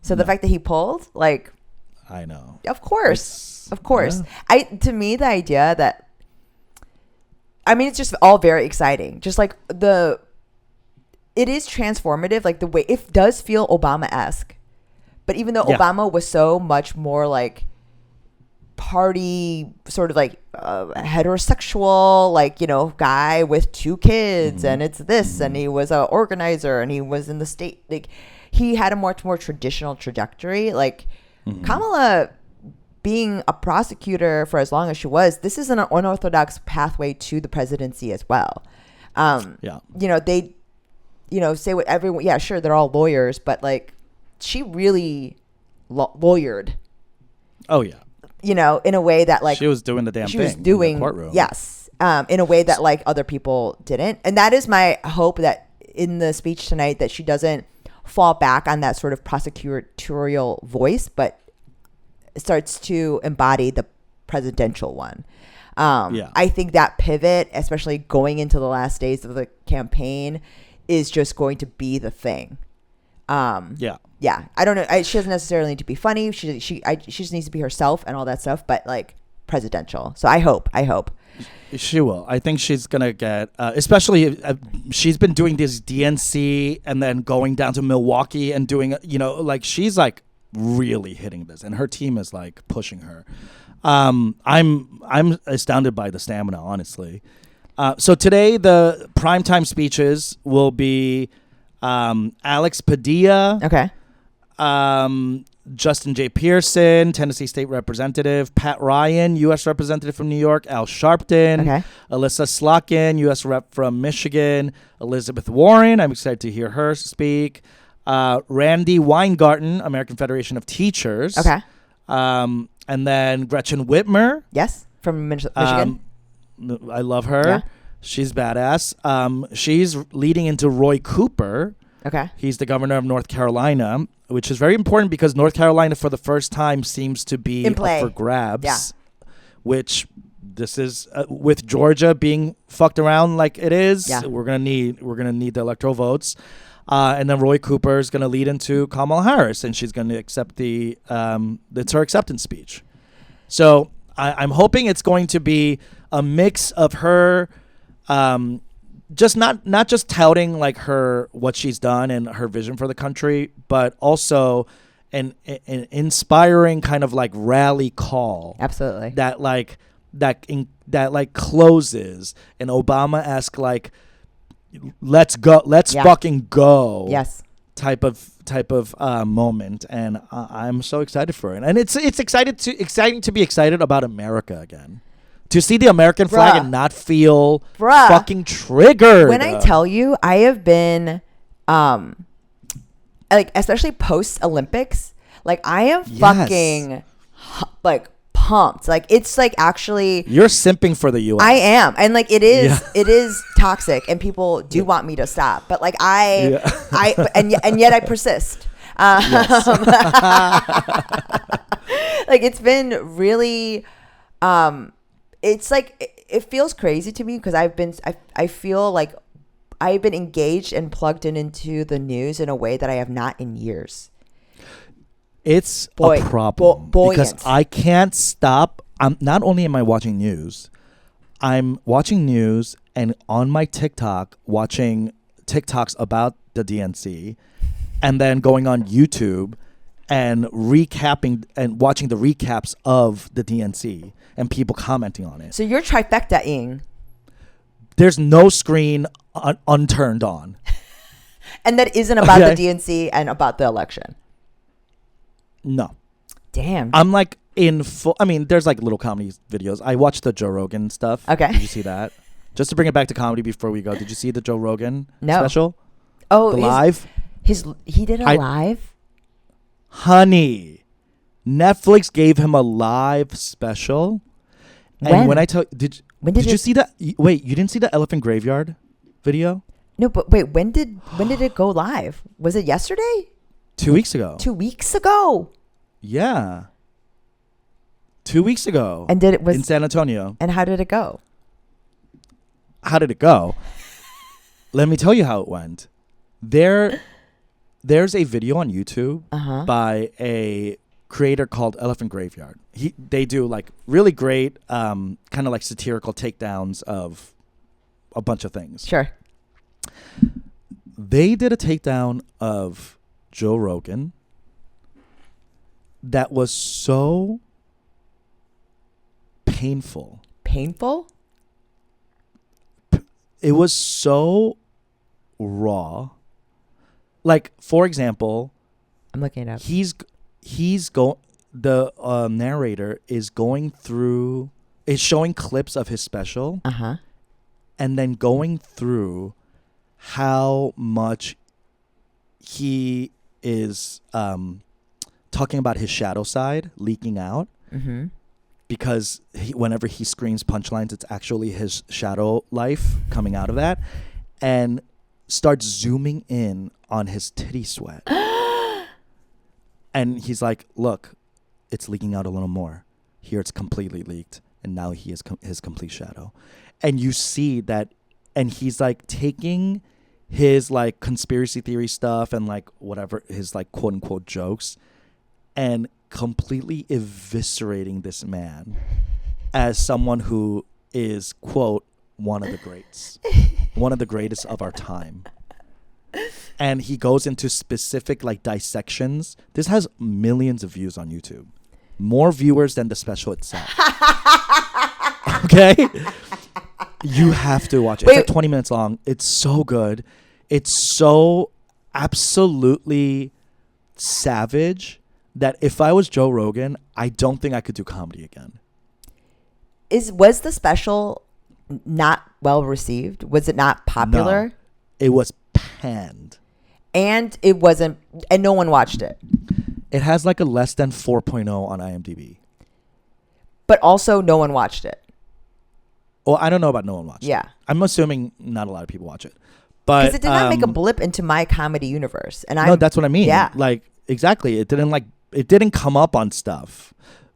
So the fact that he pulled, like, I know. Of course. Yeah. To me, the idea that, I mean, it's just all very exciting. Just like it is transformative, like the way it does feel Obama-esque. But even though Obama was so much more like party, sort of like heterosexual, like, you know, guy with 2 kids, and it's this, and he was an organizer, and he was in the state, like, he had a much more traditional trajectory. Like, Kamala being a prosecutor for as long as she was, this is an unorthodox pathway to the presidency as well. They, say what everyone, yeah, sure, they're all lawyers, but like she really lawyered. Oh, yeah. In a way that like she was doing the damn thing. She was doing, in the courtroom. Yes. In a way that like other people didn't. And that is my hope, that in the speech tonight that she doesn't fall back on that sort of prosecutorial voice, but starts to embody the presidential one. I think that pivot, especially going into the last days of the campaign, is just going to be the thing. Yeah. I don't know. She doesn't necessarily need to be funny. She just needs to be herself and all that stuff, but like presidential. So I hope. She will. I think she's going to get, especially she's been doing this DNC and then going down to Milwaukee and doing, like she's like really hitting this, and her team is like pushing her. I'm astounded by the stamina, honestly. So today the primetime speeches will be Alex Padilla. Okay. Justin J. Pearson, Tennessee State Representative, Pat Ryan, U.S. Representative from New York, Al Sharpton, Alyssa Slotkin, U.S. Rep from Michigan, Elizabeth Warren, I'm excited to hear her speak, Randy Weingarten, American Federation of Teachers, and then Gretchen Whitmer. Yes, from Michigan. I love her. Yeah. She's badass. She's leading into Roy Cooper. Okay. He's the governor of North Carolina, which is very important because North Carolina for the first time seems to be in play. Up for grabs. Yeah. Which this is with Georgia being fucked around like it is. Yeah. We're gonna need the electoral votes, and then Roy Cooper is gonna lead into Kamala Harris, and she's gonna accept it's her acceptance speech. So I'm hoping it's going to be a mix of her. Just not just touting like what she's done and her vision for the country, but also an inspiring kind of like rally call. Absolutely. that closes an Obama-esque like let's fucking go. Yes. Type of moment, and I'm so excited for it, and it's exciting to be excited about America again. To see the American flag and not feel fucking triggered. When I tell you, I have been, like, especially post-Olympics, like, I am fucking, like, pumped. Like, it's, like, actually... You're simping for the U.S. I am. And, like, it is toxic, and people do want me to stop. But, like, and yet I persist. Like, it's been really... it's like it feels crazy to me because I feel like I've been engaged and plugged into the news in a way that I have not in years. It's a problem because I can't stop. Not only am I watching news, I'm watching news and on my TikTok watching TikToks about the DNC, and then going on YouTube and recapping and watching the recaps of the DNC and people commenting on it. So you're trifecta-ing. There's no screen unturned on. And that isn't about the DNC and about the election. No. Damn. I'm like in full. I mean, there's like little comedy videos. I watched the Joe Rogan stuff. Okay. Did you see that? Just to bring it back to comedy before we go. Did you see the Joe Rogan special? Oh, the live? He did a live? Honey. Netflix gave him a live special. And when I tell did you see that? Wait, you didn't see the Elephant Graveyard video? No, but wait, when did it go live? Was it yesterday? 2 weeks ago. 2 weeks ago? Yeah. 2 weeks ago. And was in San Antonio. And how did it go? How did it go? Let me tell you how it went. There's a video on YouTube by a creator called Elephant Graveyard. They do like really great kind of like satirical takedowns of a bunch of things. Sure. They did a takedown of Joe Rogan that was so painful. Painful? It was so raw. Like, for example, I'm looking it up. He's going. the narrator is showing clips of his special, and then going through how much he is talking about his shadow side leaking out. Because whenever he screams punchlines, it's actually his shadow life coming out of that, and starts zooming in on his titty sweat. And he's like, look, it's leaking out a little more. Here it's completely leaked, and now he is his complete shadow. And you see that, and he's like taking his like conspiracy theory stuff and like whatever, his like quote unquote jokes, and completely eviscerating this man as someone who is, quote, one of the greats, one of the greatest of our time. And he goes into specific like dissections. This has millions of views on YouTube, more viewers than the special itself. Okay, you have to watch it. It's like 20 minutes long. It's so good. It's so absolutely savage that if I was Joe Rogan, I don't think I could do comedy again. Was the special not well received? Was it not popular? No, it was panned. And it wasn't, and no one watched it. It has like a less than 4.0 on IMDb. But also no one watched it. Well, I don't know about no one watched it. I'm assuming not a lot of people watch it. But because it did not make a blip into my comedy universe. And no, that's what I mean. Yeah. Like, exactly. It didn't come up on stuff.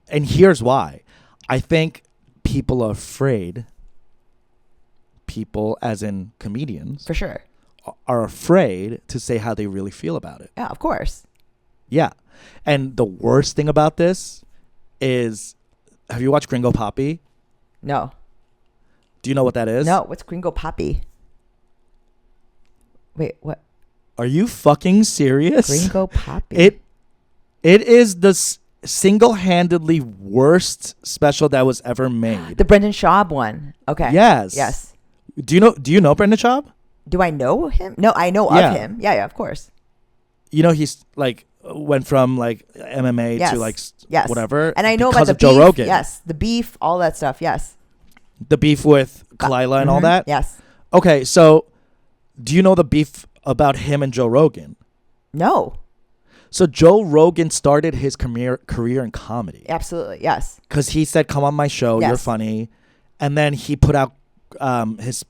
And here's why. I think people are afraid. People, as in comedians. For sure. Are afraid to say how they really feel about it. Yeah, of course. Yeah. And the worst thing about this is, have you watched Gringo Papi? No. Do you know what that is? No. What's Gringo Papi? Wait, what? Are you fucking serious? Gringo Papi. It is the single-handedly worst special that was ever made. The Brendan Schaub one. Okay. Yes. Do you know Brendan Schaub? Do I know him? No, I know of him. Yeah, of course. You know, he's like went from like MMA to like whatever. And I know about the Joe beef. Rogan. Yes, the beef, all that stuff. Yes. The beef with Kalila and all that? Yes. Okay, so do you know the beef about him and Joe Rogan? No. So Joe Rogan started his career in comedy. Absolutely, yes. Because he said, come on my show, you're funny. And then he put out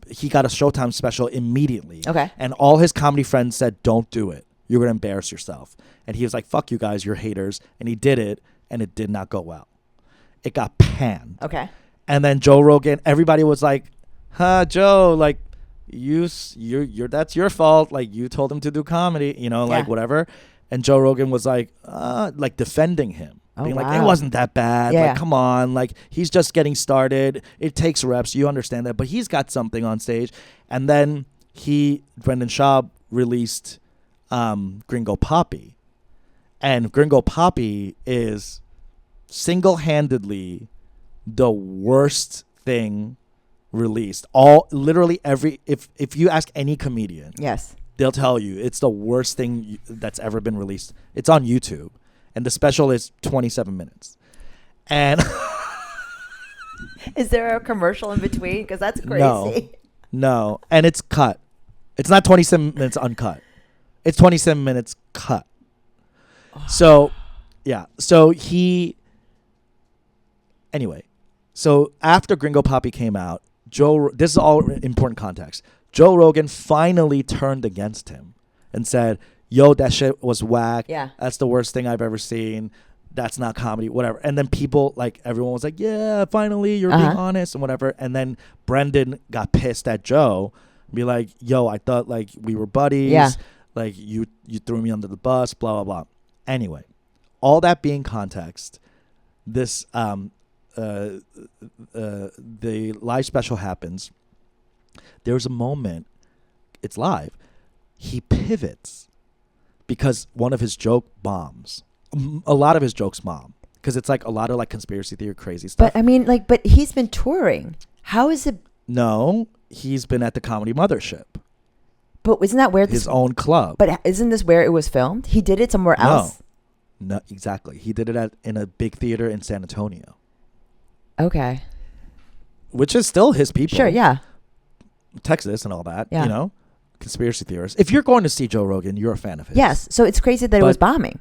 he got a Showtime special immediately. Okay. And all his comedy friends said, don't do it. You're going to embarrass yourself. And he was like, fuck you guys, you're haters. And he did it, and it did not go well. It got panned. Okay. And then Joe Rogan, everybody was like, Joe, like, you're that's your fault. Like, you told him to do comedy, like whatever. And Joe Rogan was like defending him. Being like, it wasn't that bad. Yeah. Like, come on. Like, he's just getting started. It takes reps. You understand that. But he's got something on stage. And then Brendan Schaub released Gringo Papi. And Gringo Papi is single-handedly the worst thing released. If you ask any comedian, yes, they'll tell you it's the worst thing that's ever been released. It's on YouTube, and the special is 27 minutes. And is there a commercial in between? Because that's crazy. No, and it's cut. It's not 27 minutes uncut. It's 27 minutes cut. So, yeah. Anyway, so after Gringo Papi came out, this is all important context. Joe Rogan finally turned against him and said, yo, that shit was whack. Yeah. That's the worst thing I've ever seen. That's not comedy, whatever. And then everyone was like, yeah, finally, you're being honest and whatever. And then Brendan got pissed at Joe and be like, yo, I thought like we were buddies. Yeah. Like you threw me under the bus, blah, blah, blah. Anyway, all that being context, this the live special happens. There's a moment, it's live, he pivots because one of his joke bombs. A lot of his jokes bomb because it's like a lot of like conspiracy theory crazy stuff. But I mean, but he's been touring. How is it? No, he's been at the Comedy Mothership. But isn't that where his own club? But isn't this where it was filmed? He did it somewhere else. No, exactly. He did it in a big theater in San Antonio, Okay. which is still his people. Sure. Yeah. Texas and all that. Yeah. You know, conspiracy theorists. If you're going to see Joe Rogan, you're a fan of his. Yes. So it's crazy that it was bombing.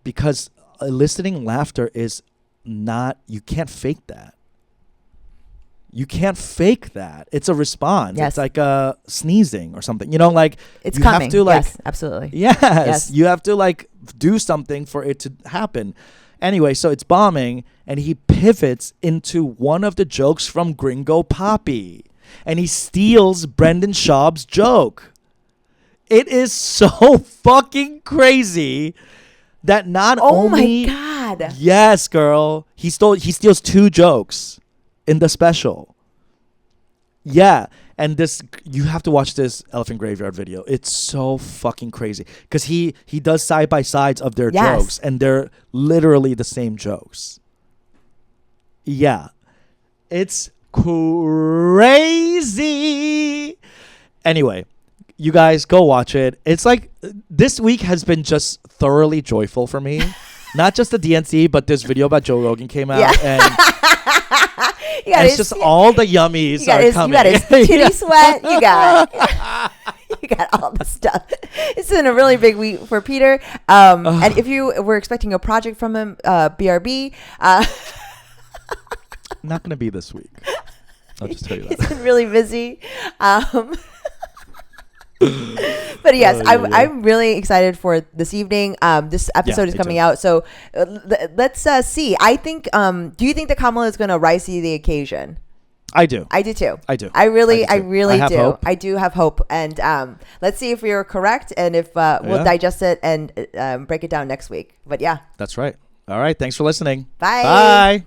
Because eliciting laughter is not. You can't fake that. You can't fake that. It's a response. Yes. It's like sneezing or something. You know, like It's you coming. have to like yes, absolutely. yes, you have to like do something for it to happen. Anyway, so it's bombing, and he pivots into one of the jokes from Gringo Poppy, and he steals Brendan Schaub's joke. It is so fucking crazy that not only. Oh my God. Yes, girl. He steals 2 jokes in the special. Yeah, and this, you have to watch this Elephant Graveyard video. It's so fucking crazy because he does side by sides of their Yes. jokes, and they're literally the same jokes. Yeah, it's crazy. Anyway, you guys go watch it. It's like this week has been just thoroughly joyful for me. Not just the DNC, but this video about Joe Rogan came out, and it's just all the yummies are coming. You got his titty sweat. You got all the stuff. It's been a really big week for Peter. And if you were expecting a project from him, BRB. Not going to be this week. I'll just tell you that. He's been really busy. But yes, I'm really excited for this evening. This episode is coming out, so let's see. I think. Do you think that Kamala is going to rise to the occasion? I do. I do too. I do. I really I do. hope. I do have hope, and let's see if we are correct, and if we'll digest it and break it down next week. But yeah, that's right. All right. Thanks for listening. Bye. Bye.